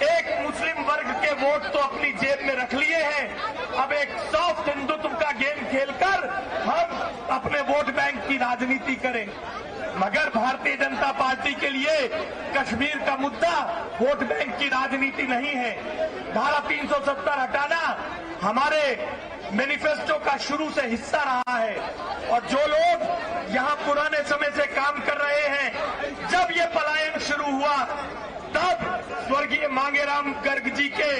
एक मुस्लिम वर्ग के वोट तो अपनी जेब में रख लिए हैं, अब एक सॉफ्ट हिंदुत्व का गेम खेलकर हम अपने वोट बैंक की राजनीति करें। मगर भारतीय जनता पार्टी के लिए कश्मीर का मुद्दा वोट बैंक की राजनीति नहीं है। धारा 370 हटाना हमारे मैनिफेस्टो का शुरू से हिस्सा रहा है। और जो लोग यहाँ पुराने समय से काम कर रहे हैं, जब ये पलायन शुरू हुआ तब स्वर्गीय मांगेराम गर्ग जी के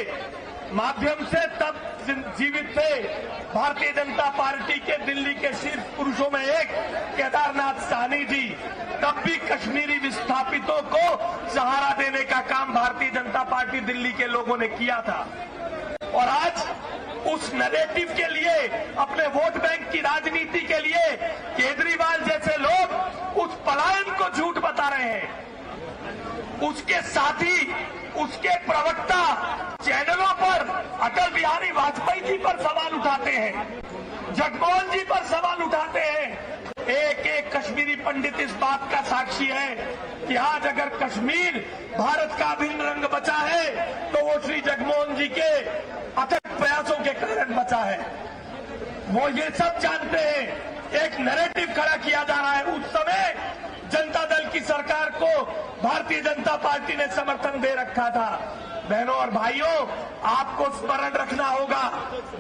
माध्यम से तब जीवित थे भारतीय जनता पार्टी के दिल्ली के शीर्ष पुरुषों में एक केदारनाथ साहनी जी, तब भी कश्मीरी विस्थापितों को सहारा देने का काम भारतीय जनता पार्टी दिल्ली के लोगों ने किया था। और आज उस नैरेटिव के लिए, अपने वोट बैंक की राजनीति के लिए केजरीवाल जैसे लोग उस पलायन को झूठ बता रहे हैं। उसके साथी, उसके प्रवक्ता चैनलों पर अटल बिहारी वाजपेयी जी पर सवाल उठाते हैं, जगमोहन जी पर सवाल उठाते हैं। एक एक कश्मीरी पंडित इस बात का साक्षी है कि आज अगर कश्मीर भारत का अभिन्न रंग बचा है तो वो श्री जगमोहन जी के अथक प्रयासों के कारण बचा है। वो ये सब जानते हैं। एक नैरेटिव खड़ा किया जा रहा है। उस समय जनता दल की सरकार को भारतीय जनता पार्टी ने समर्थन दे रखा था। बहनों और भाइयों, आपको स्मरण रखना होगा,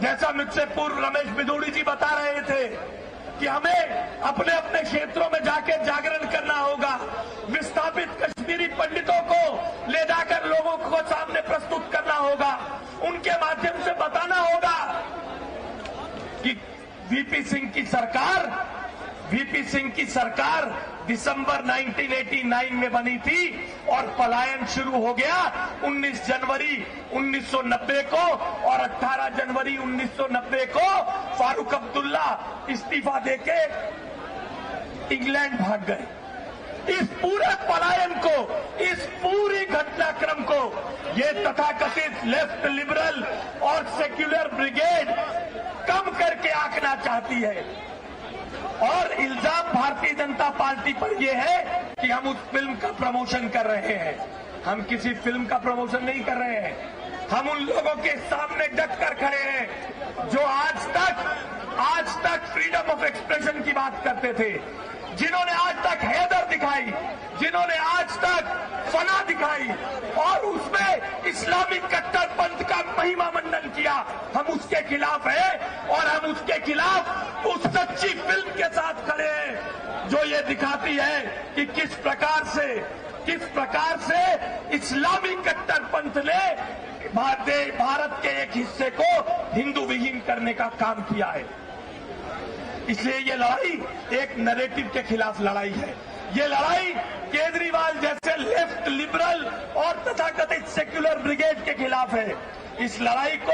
जैसा मुझसे पूर्व रमेश बिदूड़ी जी बता रहे थे कि हमें अपने अपने क्षेत्रों में जाके जागरण करना होगा। विस्थापित कश्मीरी पंडितों को ले जाकर लोगों को सामने प्रस्तुत करना होगा। उनके माध्यम से बताना होगा कि वीपी सिंह की सरकार दिसंबर 1989 में बनी थी और पलायन शुरू हो गया 19 जनवरी 1990 को, और 18 जनवरी 1990 को फारूक अब्दुल्ला इस्तीफा देके इंग्लैंड भाग गए। इस पूरे पलायन को, इस पूरी घटनाक्रम को ये तथाकथित लेफ्ट लिबरल और सेक्युलर ब्रिगेड कम करके आंकना चाहती है। और इल्जाम भारतीय जनता पार्टी पर यह है कि हम उस फिल्म का प्रमोशन कर रहे हैं। हम किसी फिल्म का प्रमोशन नहीं कर रहे हैं। हम उन लोगों के सामने डट कर खड़े हैं जो आज तक फ्रीडम ऑफ एक्सप्रेशन की बात करते थे, जिन्होंने आज तक हैदर दिखाई, जिन्होंने आज तक फना दिखाई और उसमें इस्लामिक कट्टरपंथ का महिमा मंडन किया। हम उसके खिलाफ हैं और हम उसके खिलाफ उस सच्ची फिल्म के साथ खड़े हैं जो ये दिखाती है कि किस प्रकार से इस्लामिक कट्टरपंथ ने भारत के एक हिस्से को हिंदू विहीन करने का काम किया है। इसलिए ये लड़ाई एक नैरेटिव के खिलाफ लड़ाई है। ये लड़ाई केजरीवाल जैसे लेफ्ट लिबरल और तथाकथित सेक्युलर ब्रिगेड के खिलाफ है। इस लड़ाई को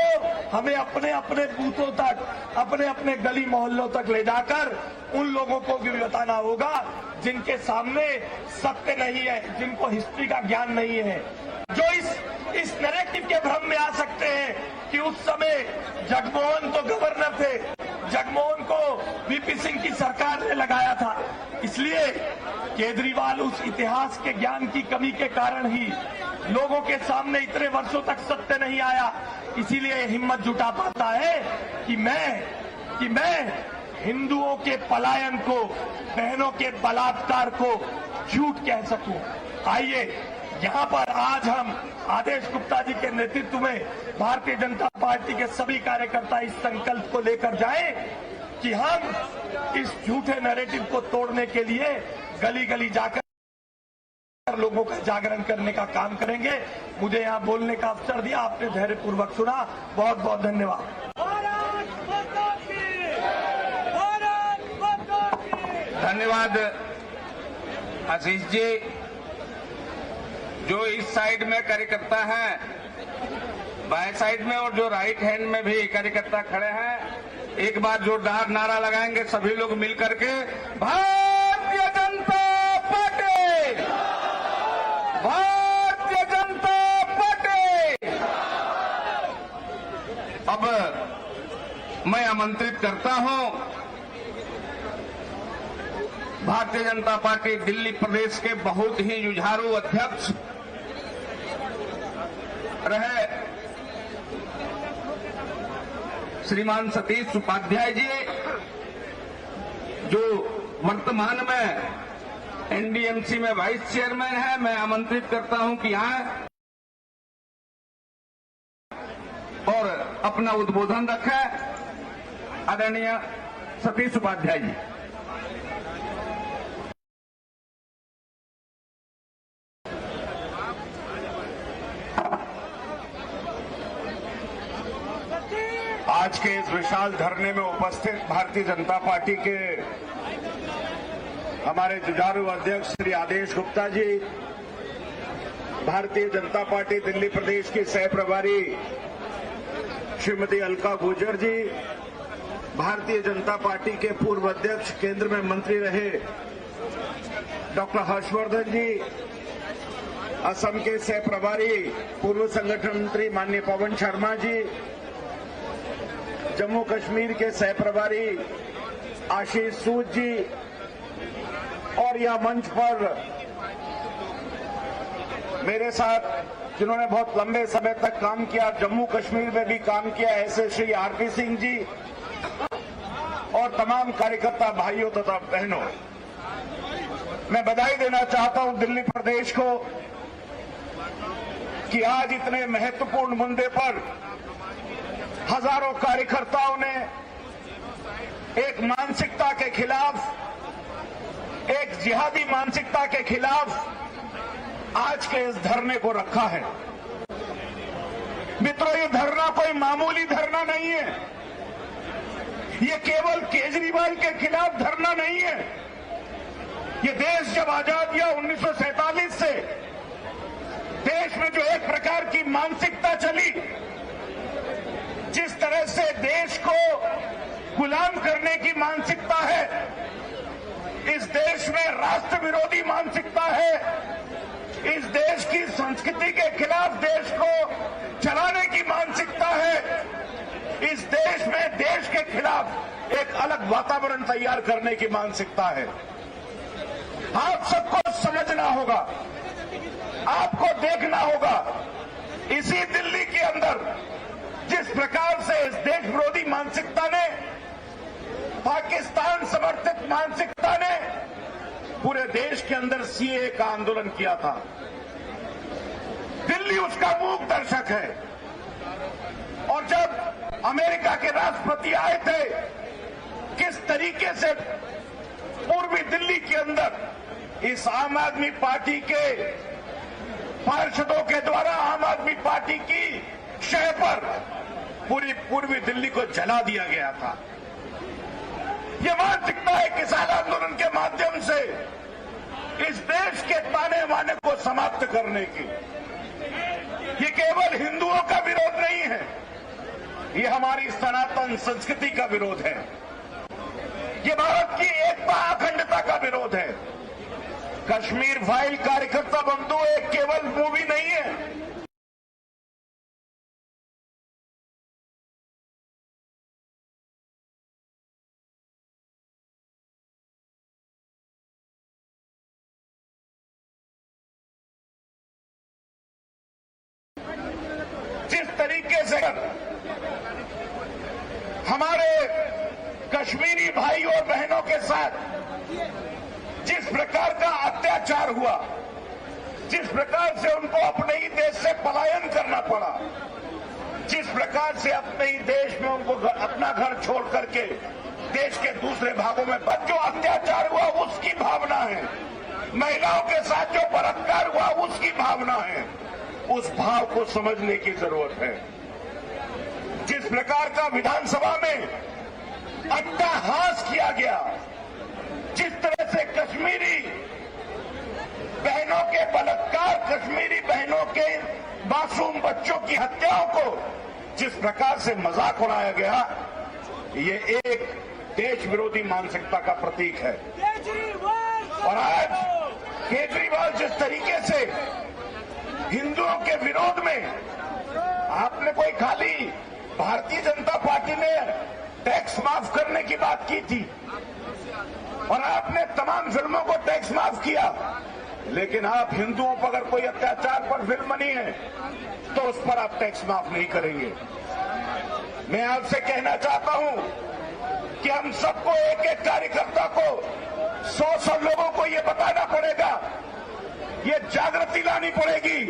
हमें अपने अपने बूथों तक, अपने अपने गली मोहल्लों तक ले जाकर उन लोगों को भी बताना होगा जिनके सामने सत्य नहीं है, जिनको हिस्ट्री का ज्ञान नहीं है, जो इस नैरेटिव के भ्रम में आ सकते हैं कि उस समय जगमोहन तो गवर्नर थे, जगमोहन को वीपी सिंह की सरकार ने लगाया था। इसलिए केजरीवाल उस इतिहास के ज्ञान की कमी के कारण ही लोगों के सामने इतने वर्षों तक सत्य नहीं आया। इसीलिए हिम्मत जुटा पाता है कि मैं हिंदुओं के पलायन को, बहनों के बलात्कार को झूठ कह सकूं। आइए यहां पर आज हम आदेश गुप्ता जी के नेतृत्व में भारतीय जनता पार्टी के सभी कार्यकर्ता इस संकल्प को लेकर जाएं कि हम इस झूठे नैरेटिव को तोड़ने के लिए गली गली जाकर लोगों का जागरण करने का काम करेंगे। मुझे यहां बोलने का अवसर दिया, आपने धैर्यपूर्वक सुना, बहुत बहुत धन्यवाद। धन्यवाद आशीष जी। जो इस साइड में कार्यकर्ता हैं, बाएं साइड में और जो राइट हैंड में भी कार्यकर्ता खड़े हैं, एक बार जोरदार नारा लगाएंगे सभी लोग मिलकर के, भारतीय जनता पार्टी, भारतीय जनता पार्टी। अब मैं आमंत्रित करता हूं भारतीय जनता पार्टी दिल्ली प्रदेश के बहुत ही जुझारू अध्यक्ष रहे श्रीमान सतीश उपाध्याय जी, जो वर्तमान में एनडीएमसी में वाइस चेयरमैन है। मैं आमंत्रित करता हूं कि आए और अपना उद्बोधन रखें। आदरणीय सतीश उपाध्याय जी। आज के इस विशाल धरने में उपस्थित भारतीय जनता पार्टी के हमारे जुझारू अध्यक्ष श्री आदेश गुप्ता जी, भारतीय जनता पार्टी दिल्ली प्रदेश की सह प्रभारी श्रीमती अलका गुर्जर जी, भारतीय जनता पार्टी के पूर्व अध्यक्ष, केंद्र में मंत्री रहे डॉक्टर हर्षवर्धन जी, असम के सह प्रभारी पूर्व संगठन मंत्री माननीय पवन शर्मा जी, जम्मू कश्मीर के सह प्रभारी आशीष सूद जी, और यह मंच पर मेरे साथ जिन्होंने बहुत लंबे समय तक काम किया, जम्मू कश्मीर में भी काम किया, ऐसे श्री आरपी सिंह जी और तमाम कार्यकर्ता भाइयों तथा बहनों, मैं बधाई देना चाहता हूं दिल्ली प्रदेश को कि आज इतने महत्वपूर्ण मुद्दे पर हजारों कार्यकर्ताओं ने एक मानसिकता के खिलाफ, एक जिहादी मानसिकता के खिलाफ आज के इस धरने को रखा है। मित्रों, ये धरना कोई मामूली धरना नहीं है। ये केवल केजरीवाल के खिलाफ धरना नहीं है। ये देश जब आजाद हुआ 1947 से, देश में जो एक प्रकार की मानसिकता चली, जिस तरह से देश को गुलाम करने की मानसिकता है, इस देश में राष्ट्र विरोधी मानसिकता है, इस देश की संस्कृति के खिलाफ देश को चलाने की मानसिकता है, इस देश में देश के खिलाफ एक अलग वातावरण तैयार करने की मानसिकता है। आप सबको समझना होगा, आपको देखना होगा, इसी दिल्ली के अंदर जिस प्रकार से इस देश विरोधी मानसिकता ने, पाकिस्तान समर्थित मानसिकता ने पूरे देश के अंदर सीएए का आंदोलन किया था, दिल्ली उसका मूक दर्शक है। और जब अमेरिका के राष्ट्रपति आए थे, किस तरीके से पूर्वी दिल्ली के अंदर इस आम आदमी पार्टी के पार्षदों के द्वारा आम आदमी पार्टी की शह पर पूरी पूर्वी दिल्ली को जला दिया गया था। ये मानसिकता है किसान आंदोलन के माध्यम से इस देश के ताने बाने को समाप्त करने की। ये केवल हिंदुओं का विरोध नहीं है, ये हमारी सनातन संस्कृति का विरोध है, ये भारत की एकता अखंडता का विरोध है। कश्मीर फाइल कार्यकर्ता बंधु एक केवल मूवी नहीं है, जिस तरीके से हमारे कश्मीरी भाई और बहनों के साथ जिस प्रकार का अत्याचार हुआ, जिस प्रकार से उनको अपने ही देश से पलायन करना पड़ा, जिस प्रकार से अपने ही देश में उनको अपना घर छोड़ करके देश के दूसरे भागों में जो अत्याचार हुआ उसकी भावना है, महिलाओं के साथ जो बलात्कार हुआ उसकी भावना है, उस भाव को समझने की जरूरत है। जिस प्रकार का विधानसभा में अट्टहास किया गया, जिस तरह से कश्मीरी बहनों के बलात्कार, कश्मीरी बहनों के मासूम बच्चों की हत्याओं को जिस प्रकार से मजाक उड़ाया गया, ये एक देश विरोधी मानसिकता का प्रतीक है। और आज केजरीवाल जिस तरीके से हिंदुओं के विरोध में, आपने कोई खाली भारतीय जनता पार्टी ने टैक्स माफ करने की बात की थी और आपने तमाम फिल्मों को टैक्स माफ किया, लेकिन आप हिंदुओं पर अगर कोई अत्याचार पर फिल्म बनी है तो उस पर आप टैक्स माफ नहीं करेंगे। मैं आपसे कहना चाहता हूं कि हम सबको, एक एक कार्यकर्ता को, 100 लोगों को ये बताना पड़ेगा, ये जागृति लानी पड़ेगी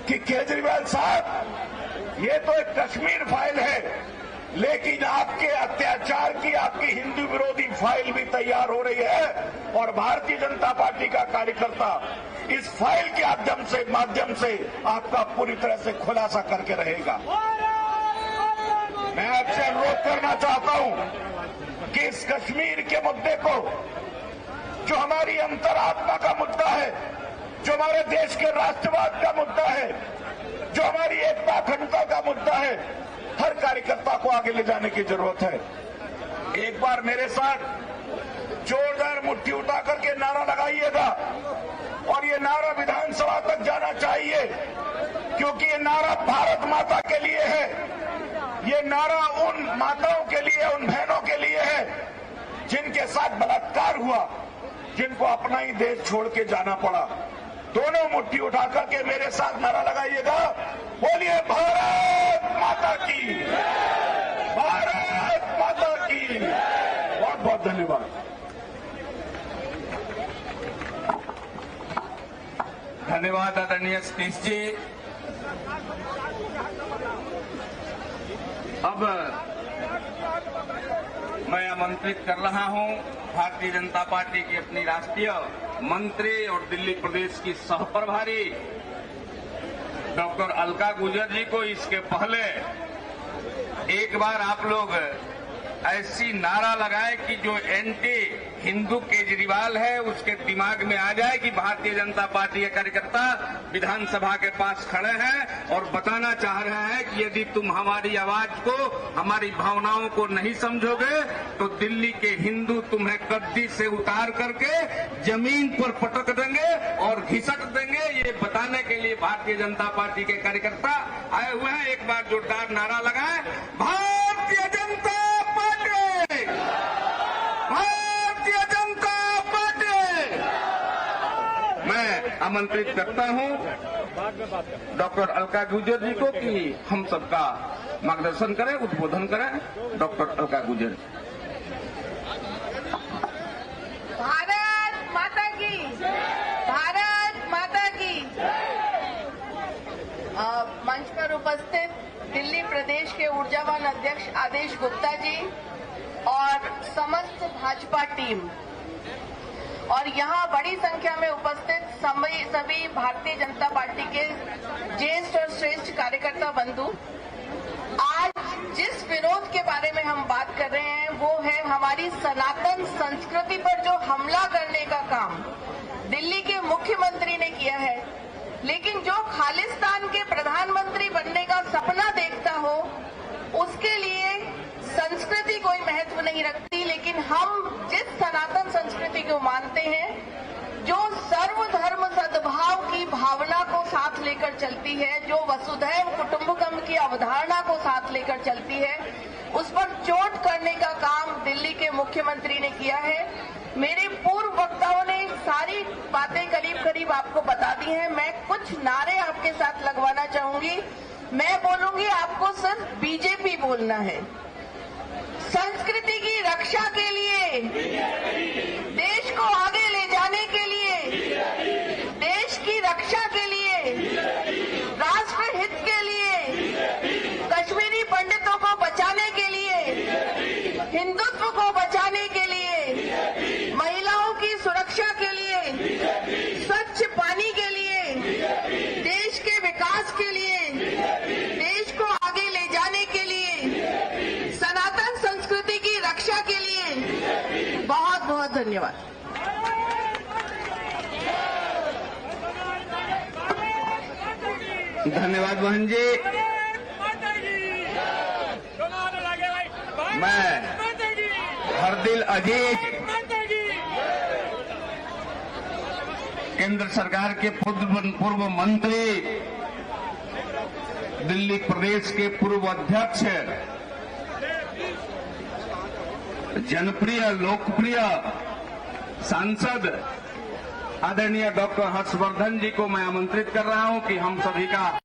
कि केजरीवाल साहब, ये तो एक कश्मीर फाइल है, लेकिन आपके अत्याचार की, आपकी हिंदू विरोधी फाइल भी तैयार हो रही है और भारतीय जनता पार्टी का कार्यकर्ता इस फाइल के माध्यम से आपका पूरी तरह से खुलासा करके रहेगा। मैं आपसे अनुरोध करना चाहता हूं कि इस कश्मीर के मुद्दे को, जो हमारी अंतरात्मा का मुद्दा है, जो हमारे देश के राष्ट्रवाद का मुद्दा है, जो हमारी एकता अखंडता का मुद्दा है, हर कार्यकर्ता को आगे ले जाने की जरूरत है। एक बार मेरे साथ जोरदार मुट्ठी उठा करके नारा लगाइएगा और ये नारा विधानसभा तक जाना चाहिए, क्योंकि ये नारा भारत माता के लिए है, ये नारा उन माताओं के लिए, उन बहनों के लिए है जिनके साथ बलात्कार हुआ, जिनको अपना ही देश छोड़ के जाना पड़ा। दोनों मुट्ठी उठा करके मेरे साथ नारा लगाइएगा, बोलिए भारत माता की, भारत माता की। बहुत बहुत धन्यवाद। धन्यवाद आदरणीय सतीश जी। अब मैं आमंत्रित कर रहा हूं भारतीय जनता पार्टी की अपनी राष्ट्रीय मंत्री और दिल्ली प्रदेश की सह प्रभारी डॉक्टर अलका गुर्जर जी को। इसके पहले एक बार आप लोग ऐसी नारा लगाए कि जो एंटी हिंदू केजरीवाल है उसके दिमाग में आ जाए कि भारतीय जनता पार्टी के कार्यकर्ता विधानसभा के पास खड़े हैं और बताना चाह रहे हैं कि यदि तुम हमारी आवाज को, हमारी भावनाओं को नहीं समझोगे तो दिल्ली के हिंदू तुम्हें गद्दी से उतार करके जमीन पर पटक देंगे और घिसट देंगे। ये बताने के लिए भारतीय जनता पार्टी के कार्यकर्ता आए हुए हैं। एक बार जोरदार नारा लगाए, भारतीय जनता पार्टी। आमंत्रित करता हूं डॉक्टर अलका गुर्जर जी को कि हम सबका मार्गदर्शन करें, उद्बोधन करें। डॉक्टर अलका गुर्जर। भारत माता की, भारत माता की। मंच पर उपस्थित दिल्ली प्रदेश के ऊर्जावान अध्यक्ष आदेश गुप्ता जी और समस्त भाजपा टीम और यहाँ बड़ी संख्या में उपस्थित सभी भारतीय जनता पार्टी के ज्येष्ठ और श्रेष्ठ कार्यकर्ता बंधु, आज जिस विरोध के बारे में हम बात कर रहे हैं वो है हमारी सनातन संस्कृति पर जो हमला करने का काम दिल्ली के मुख्यमंत्री ने किया है। लेकिन जो खालिस्तान के प्रधानमंत्री बनने का सपना देखता हो उसके लिए संस्कृति कोई महत्व नहीं रखती, लेकिन हम जिस सनातन संस्कृति को मानते हैं, जो सर्वधर्म सद्भाव की भावना को साथ लेकर चलती है, जो वसुधैव कुटुंबकम की अवधारणा को साथ लेकर चलती है, उस पर चोट करने का काम दिल्ली के मुख्यमंत्री ने किया है। मेरे पूर्व वक्ताओं ने सारी बातें करीब करीब आपको बता दी हैं। मैं कुछ नारे आपके साथ लगवाना चाहूंगी। मैं बोलूंगी, आपको सिर्फ बीजेपी बोलना है। संस्कृति की रक्षा के लिए, देश को आगे ले जाने के लिए, देश की रक्षा के लिए, राष्ट्र हित के लिए, कश्मीरी पंडितों को बचाने के लिए, हिंदुत्व को बचाने के लिए, महिलाओं की सुरक्षा के लिए, स्वच्छ पानी के लिए, देश के विकास के लिए, देश को आगे ले जाने के लिए, सनातन संस्कृति की रक्षा के लिए बहुत बहुत धन्यवाद। धन्यवाद बहन जी। मैं हरदिल अजीज केंद्र सरकार के पूर्व मंत्री, दिल्ली प्रदेश के पूर्व अध्यक्ष, जनप्रिय लोकप्रिय सांसद आदरणीय डॉक्टर हर्षवर्धन जी को मैं आमंत्रित कर रहा हूं कि हम सभी का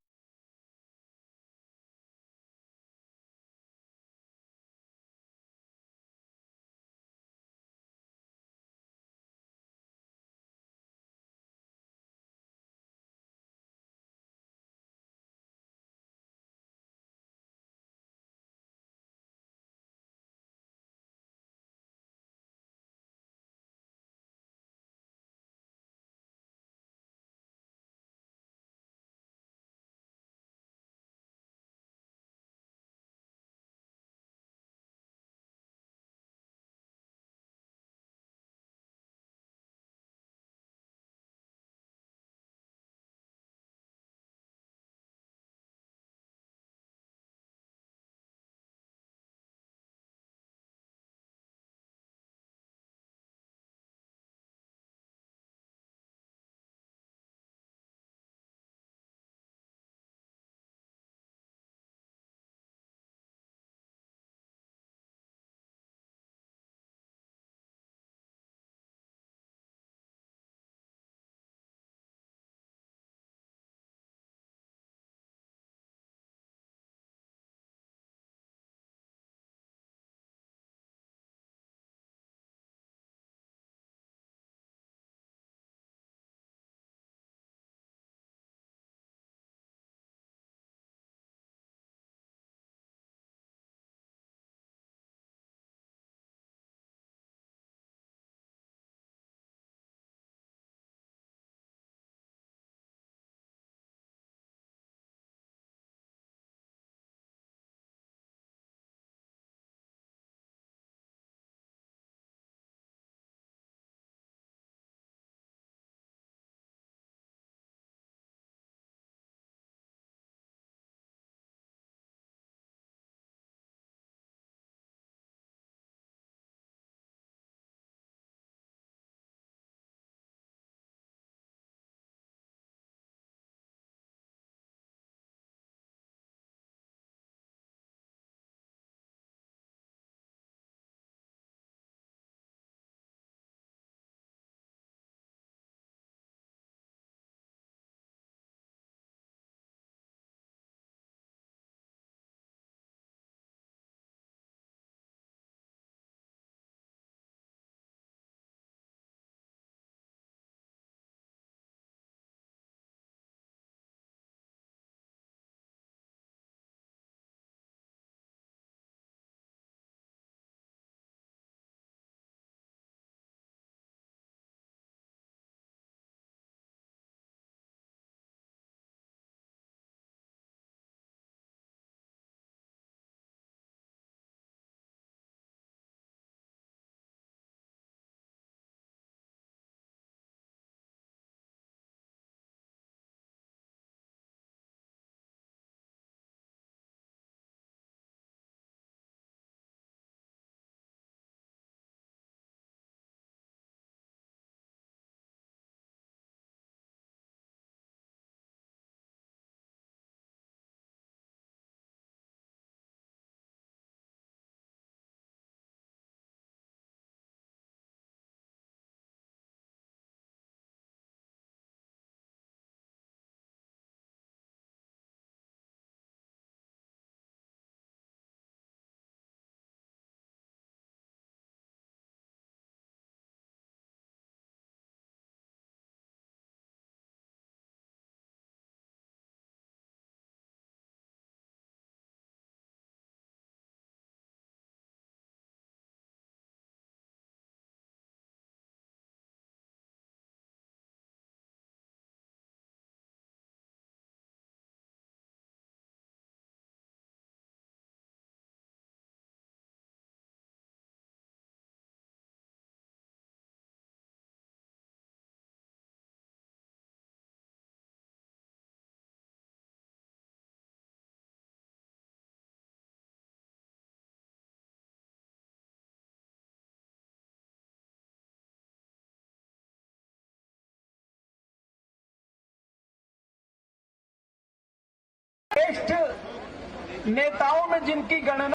श्रेष्ठ नेताओं में जिनकी गणना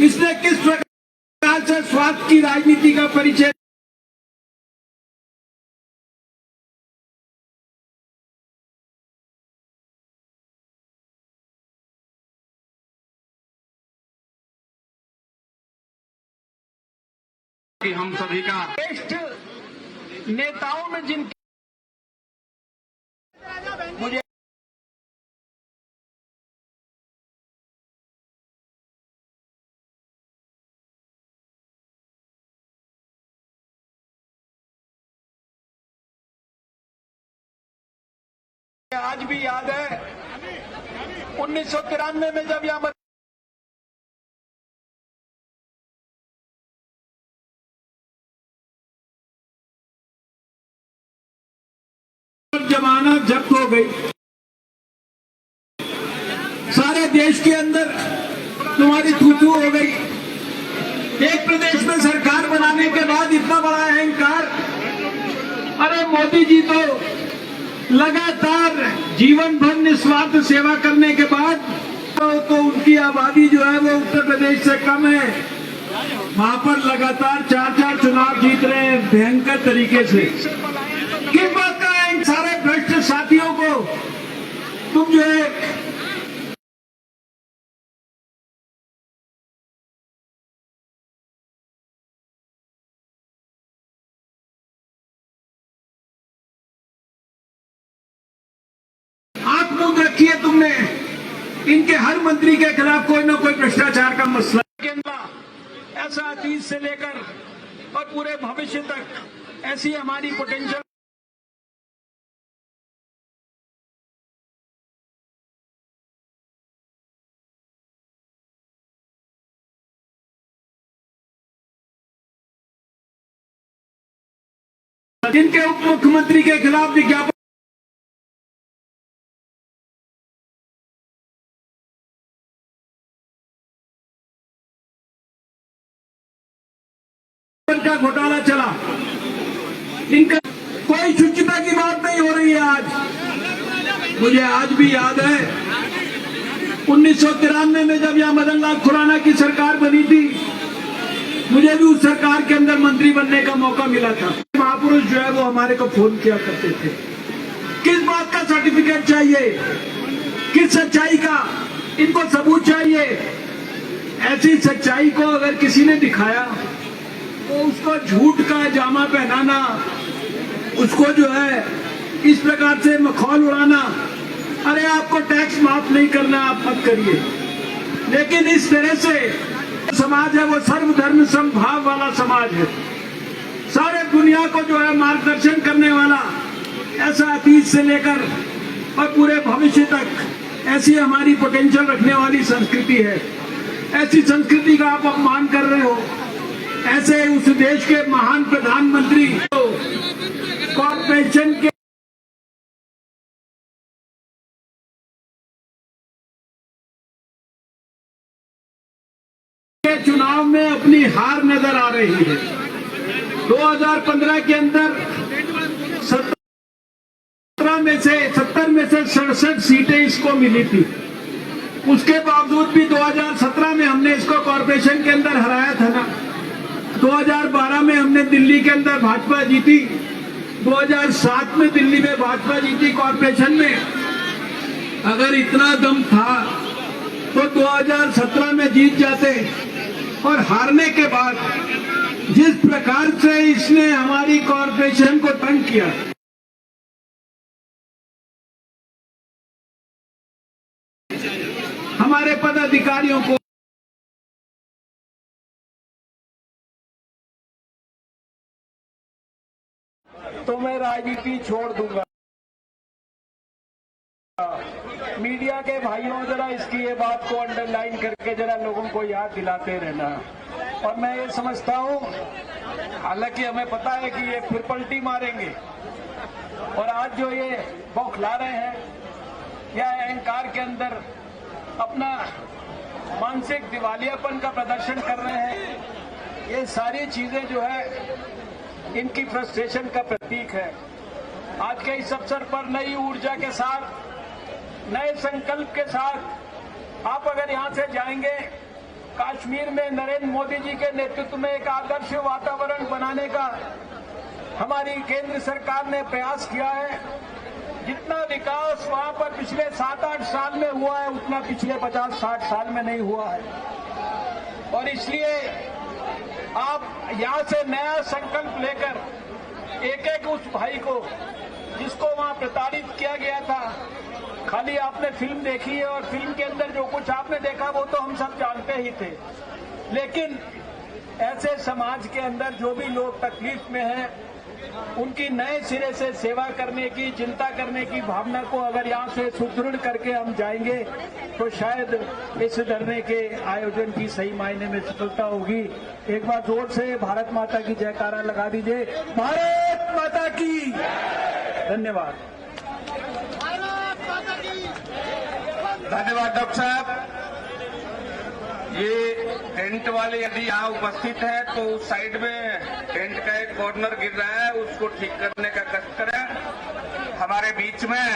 इसने किस प्रकार से स्वार्थ की राजनीति का परिचय कि हम सभी का श्रेष्ठ नेताओं में जिनकी मुझे आज भी याद है 1993 में जब यहाँ जमानत जब्त हो गई, सारे देश के अंदर तुम्हारी थू हो गई। एक प्रदेश में सरकार बनाने के बाद इतना बड़ा अहंकार। अरे मोदी जी तो लगातार जीवन भर निस्वार्थ सेवा करने के बाद तो उनकी आबादी जो है वो उत्तर प्रदेश से कम है, वहां पर लगातार 4-4 चुनाव जीत रहे हैं भयंकर तरीके से। किस बात का है? इन सारे भ्रष्ट साथियों को तुम जो है आंख मूंद रखी है तुमने। इनके हर मंत्री के खिलाफ कोई ना कोई भ्रष्टाचार का मसला ऐसा अतीत से लेकर और पूरे भविष्य तक ऐसी हमारी पोटेंशियल जिनके उप मुख्यमंत्री के खिलाफ विज्ञापन का घोटाला चला, इनका कोई शुचिता की बात नहीं हो रही है। आज मुझे आज भी याद है 1993 में जब यहाँ मदन लाल खुराना की सरकार बनी थी, मुझे भी उस सरकार के अंदर मंत्री बनने का मौका मिला था। महापुरुष जो है वो हमारे को फोन किया करते थे। किस बात का सर्टिफिकेट चाहिए, किस सच्चाई का? इनको सबूत चाहिए। ऐसी सच्चाई को अगर किसी ने दिखाया तो उसको झूठ का जामा पहनाना, उसको जो है इस प्रकार से मखौल उड़ाना, अरे आपको टैक्स माफ नहीं करना आप मत करिए। लेकिन इस तरह से समाज है वो सर्वधर्म समभाव वाला समाज है, सारे दुनिया को जो है मार्गदर्शन करने वाला, ऐसा अतीत से लेकर और पूरे भविष्य तक ऐसी हमारी पोटेंशियल रखने वाली संस्कृति है। ऐसी संस्कृति का आप अपमान कर रहे हो। ऐसे उस देश के महान प्रधानमंत्री कॉर्पोरेशन के चुनाव में अपनी हार नजर आ रही है। 2015 के अंदर 70 में से 67 सीटें इसको मिली थी। उसके बावजूद भी 2017 में हमने इसको कॉर्पोरेशन के अंदर हराया था ना। 2012 में हमने दिल्ली के अंदर भाजपा जीती, 2007 में दिल्ली में भाजपा जीती कॉर्पोरेशन में। अगर इतना दम था तो 2017 में जीत जाते। और हारने के बाद जिस प्रकार से इसने हमारी कॉर्पोरेशन को तंग किया, हमारे पदाधिकारियों को तो मैं राजनीति छोड़ दूंगा। मीडिया के भाइयों जरा इसकी ये बात को अंडरलाइन करके जरा लोगों को याद दिलाते रहना। और मैं ये समझता हूं, हालांकि हमें पता है कि ये फिर पलटी मारेंगे और आज जो ये बौखला रहे हैं या अहंकार के अंदर अपना मानसिक दिवालियापन का प्रदर्शन कर रहे हैं, ये सारी चीजें जो है इनकी फ्रस्ट्रेशन का प्रतीक है। आज के इस अवसर पर नई ऊर्जा के साथ, नए संकल्प के साथ आप अगर यहां से जाएंगे कश्मीर में नरेंद्र मोदी जी के नेतृत्व में एक आदर्श वातावरण बनाने का हमारी केंद्र सरकार ने प्रयास किया है। जितना विकास वहां पर पिछले 7-8 साल में हुआ है उतना पिछले 50-60 साल में नहीं हुआ है। और इसलिए आप यहां से नया संकल्प लेकर एक एक उस भाई को जिसको वहां प्रताड़ित किया गया था, खाली आपने फिल्म देखी है और फिल्म के अंदर जो कुछ आपने देखा वो तो हम सब जानते ही थे, लेकिन ऐसे समाज के अंदर जो भी लोग तकलीफ में हैं उनकी नए सिरे से सेवा करने की, चिंता करने की भावना को अगर यहाँ से सुदृढ़ करके हम जाएंगे तो शायद इस धरने के आयोजन की सही मायने में सफलता होगी। एक बार जोर से भारत माता की जयकारा लगा दीजिए। भारत माता की धन्यवाद। धन्यवाद डॉक्टर साहब। ये टेंट वाले यदि यहाँ उपस्थित है तो उस साइड में टेंट का एक कॉर्नर गिर रहा है, उसको ठीक करने का कष्ट करें। हमारे बीच में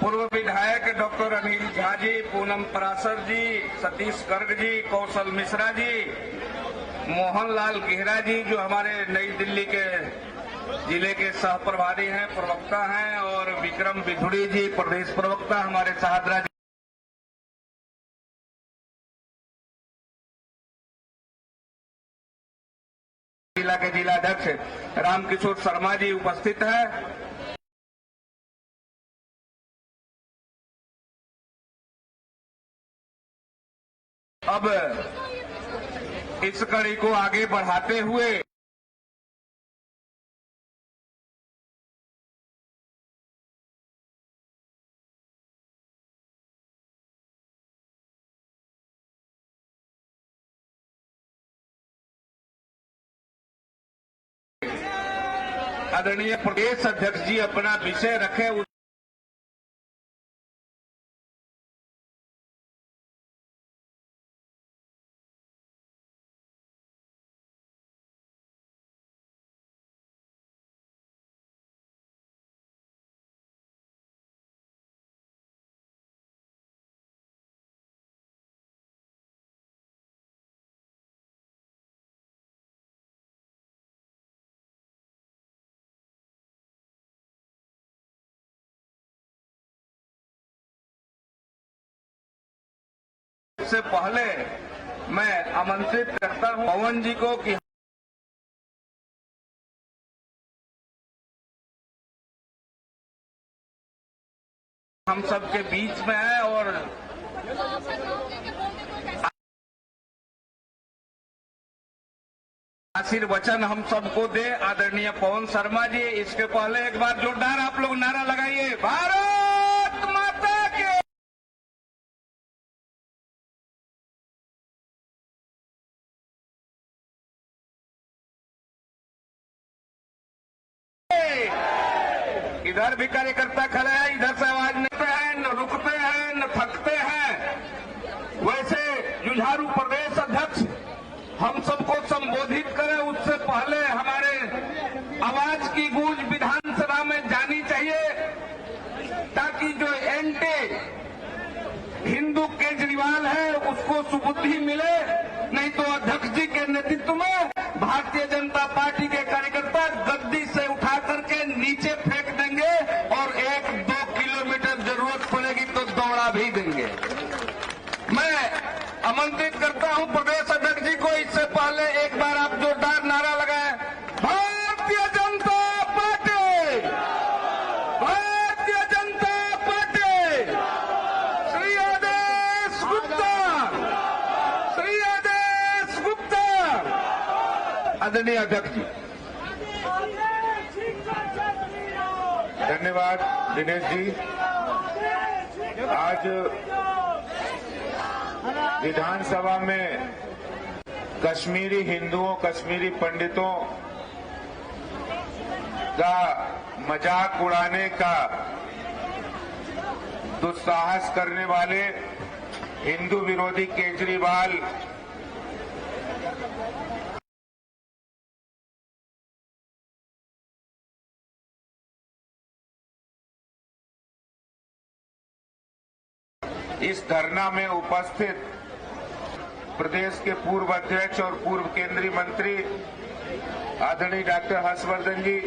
पूर्व विधायक डॉक्टर अनिल झा जी, पूनम पराशर जी, सतीश गर्ग जी, कौशल मिश्रा जी, मोहनलाल गेहरा जी जो हमारे नई दिल्ली के जिले के सह प्रभारी हैं, प्रवक्ता हैं, और विक्रम बिधुड़ी जी प्रदेश प्रवक्ता हमारे शाहदरा जिला के जिलाध्यक्ष रामकिशोर शर्मा जी उपस्थित हैं। अब इस कड़ी को आगे बढ़ाते हुए आदरणीय प्रदेश अध्यक्ष जी अपना विषय रखे। से पहले मैं आमंत्रित करता हूं पवन जी को कि हम सबके बीच में है और आशीर्वचन हम सबको दे। आदरणीय पवन शर्मा जी, इसके पहले एक बार जोरदार आप लोग नारा लगाइए, भारत माता के। इधर भी कार्यकर्ता खड़े हैं, इधर से आवाज नहीं है, न रुकते हैं न थकते हैं। वैसे जुझारू प्रदेश अध्यक्ष हम सबको संबोधित करें उससे पहले हमारे आवाज की गूंज विधानसभा में जानी चाहिए, ताकि जो एंटी हिंदू केजरीवाल है उसको सुबुद्धि मिले। नहीं तो अध्यक्ष जी के नेतृत्व में भारतीय जनता पार्टी के कार्यकर्ता गद्दी से उठा करके नीचे फेंक देंगे और 1-2 किलोमीटर जरूरत पड़ेगी तो दौड़ा भी देंगे। मैं आमंत्रित करता हूं प्रदेश अध्यक्ष जी को, इससे पहले एक बार आप जोरदार नारा लगाएं, भारतीय जनता पार्टी, भारतीय जनता पार्टी, श्री आदेश गुप्ता, श्री आदेश गुप्ता। आदरणीय अध्यक्ष जी। धन्यवाद दिनेश जी। आज विधानसभा में कश्मीरी हिंदुओं, कश्मीरी पंडितों का मजाक उड़ाने का दुस्साहस करने वाले हिंदू विरोधी केजरीवाल इस धरना में उपस्थित प्रदेश के पूर्व अध्यक्ष और पूर्व केंद्रीय मंत्री आदरणीय डॉक्टर हर्षवर्धन जी,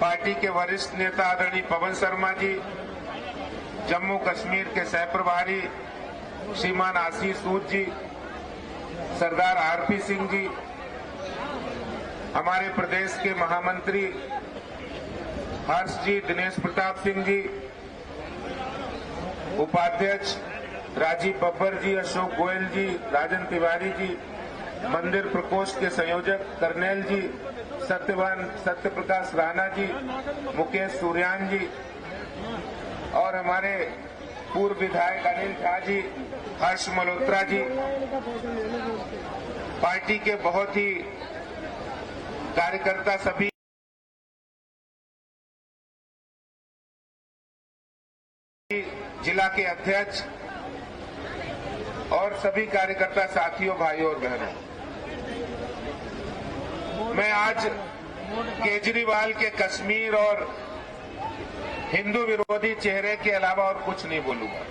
पार्टी के वरिष्ठ नेता आदरणीय पवन शर्मा जी, जम्मू कश्मीर के सह प्रभारी श्रीमान आशीष सूद जी, सरदार आरपी सिंह जी, हमारे प्रदेश के महामंत्री हर्ष जी, दिनेश प्रताप सिंह जी, उपाध्यक्ष राजीव बब्बर जी, अशोक गोयल जी, राजन तिवारी जी, मंदिर प्रकोष्ठ के संयोजक करनेल जी, सत्य प्रकाश राणा जी, मुकेश सूर्यान जी और हमारे पूर्व विधायक अनिल झा जी, हर्ष मल्होत्रा जी, पार्टी के बहुत ही कार्यकर्ता सभी जिला के अध्यक्ष और सभी कार्यकर्ता साथियों, भाइयों और बहनों, मैं आज केजरीवाल के कश्मीर और हिंदू विरोधी चेहरे के अलावा और कुछ नहीं बोलूंगा।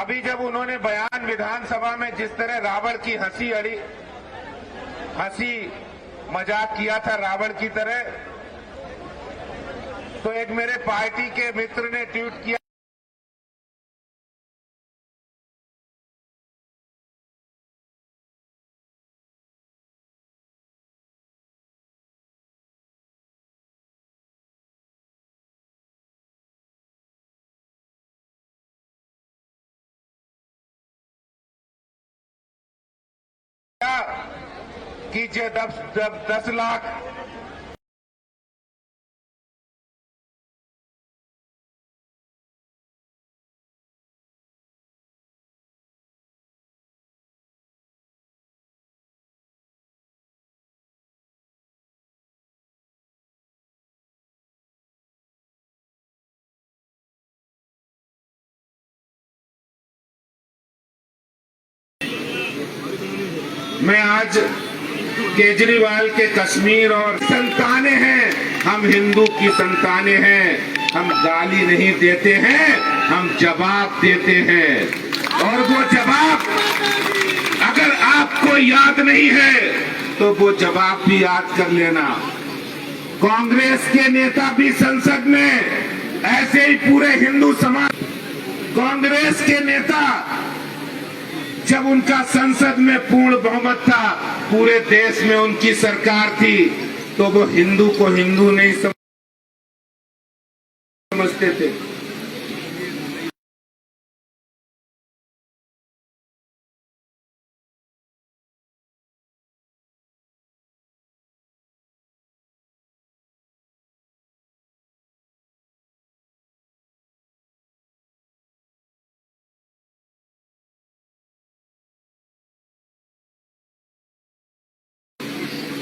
अभी जब उन्होंने बयान विधानसभा में जिस तरह रावण की हंसी मजाक किया था रावण की तरह, तो एक मेरे पार्टी के मित्र ने ट्वीट किया कि जब 10 लाख मैं आज केजरीवाल के कश्मीर और संतानें हैं, हम हिंदू की संतानें हैं, हम गाली नहीं देते हैं, हम जवाब देते हैं। और वो जवाब अगर आपको याद नहीं है तो वो जवाब भी याद कर लेना। कांग्रेस के नेता भी संसद में ऐसे ही पूरे हिंदू समाज, कांग्रेस के नेता जब उनका संसद में पूर्ण बहुमत था, पूरे देश में उनकी सरकार थी, तो वो हिंदू को हिंदू नहीं समझते थे।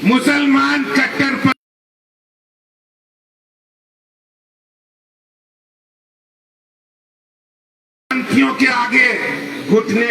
मुसलमान कट्टरपंथियों के आगे घुटने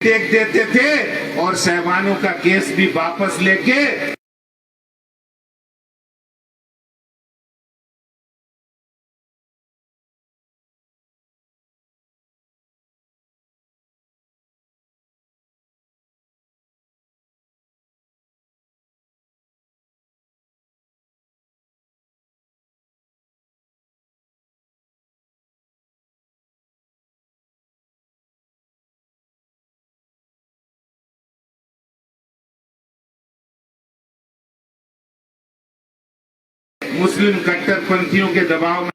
टेक देते थे और साहबानों का केस भी वापस लेके मुस्लिम कट्टरपंथियों के दबाव में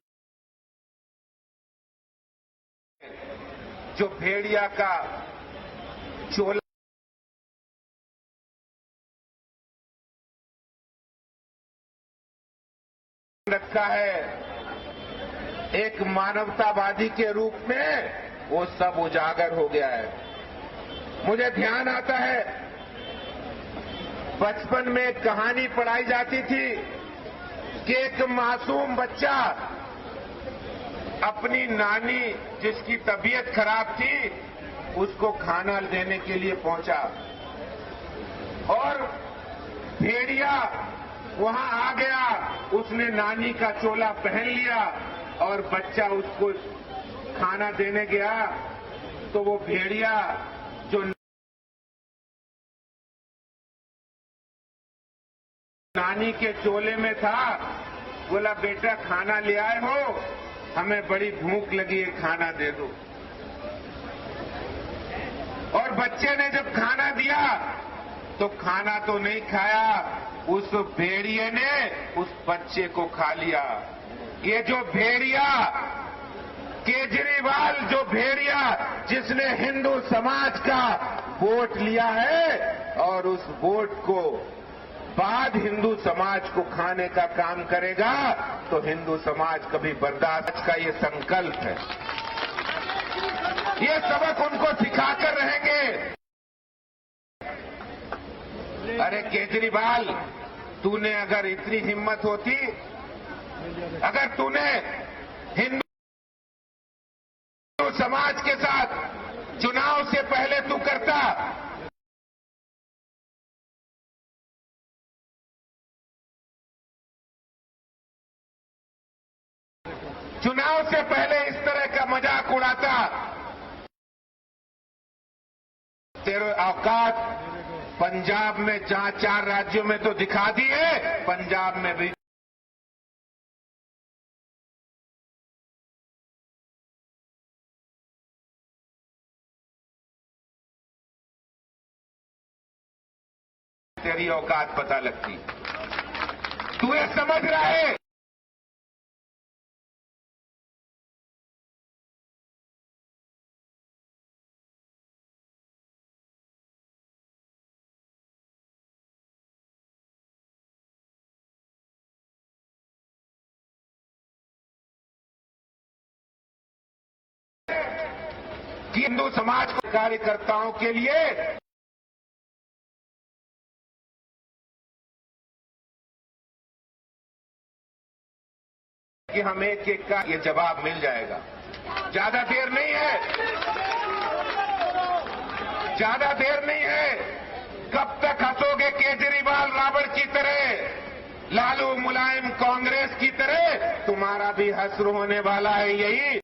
जो भेड़िया का चोला रखा है एक मानवतावादी के रूप में, वो सब उजागर हो गया है। मुझे ध्यान आता है बचपन में एक कहानी पढ़ाई जाती थी कि एक मासूम बच्चा अपनी नानी जिसकी तबीयत खराब थी उसको खाना देने के लिए पहुंचा और भेड़िया वहां आ गया। उसने नानी का चोला पहन लिया और बच्चा उसको खाना देने गया तो वो भेड़िया जो नानी के चोले में था बोला, बेटा खाना ले आए हो, हमें बड़ी भूख लगी है, खाना दे दो। और बच्चे ने जब खाना दिया तो खाना तो नहीं खाया, उस भेड़िए ने उस बच्चे को खा लिया। ये जो भेड़िया केजरीवाल, जो भेड़िया जिसने हिंदू समाज का वोट लिया है और उस वोट को बाद हिंदू समाज को खाने का काम करेगा तो हिंदू समाज कभी बर्दाश्त का ये संकल्प है। ये सबक उनको सिखाकर रहेंगे। अरे केजरीवाल, तूने अगर इतनी हिम्मत होती, अगर तूने हिंदू समाज के साथ चुनाव से पहले तू करता, चुनाव से पहले इस तरह का मजाक उड़ाता, तेरे औकात पंजाब में जहां 4 राज्यों में तो दिखा दी है, पंजाब में भी तेरी औकात पता लगती। तू ये समझ रहा है कि हिंदू समाज के कार्यकर्ताओं के लिए कि हम एक एक का ये जवाब मिल जाएगा। ज्यादा देर नहीं है, ज्यादा देर नहीं है। कब तक हंसोगे केजरीवाल रावण की तरह, लालू मुलायम कांग्रेस की तरह? तुम्हारा भी हश्र होने वाला है यही।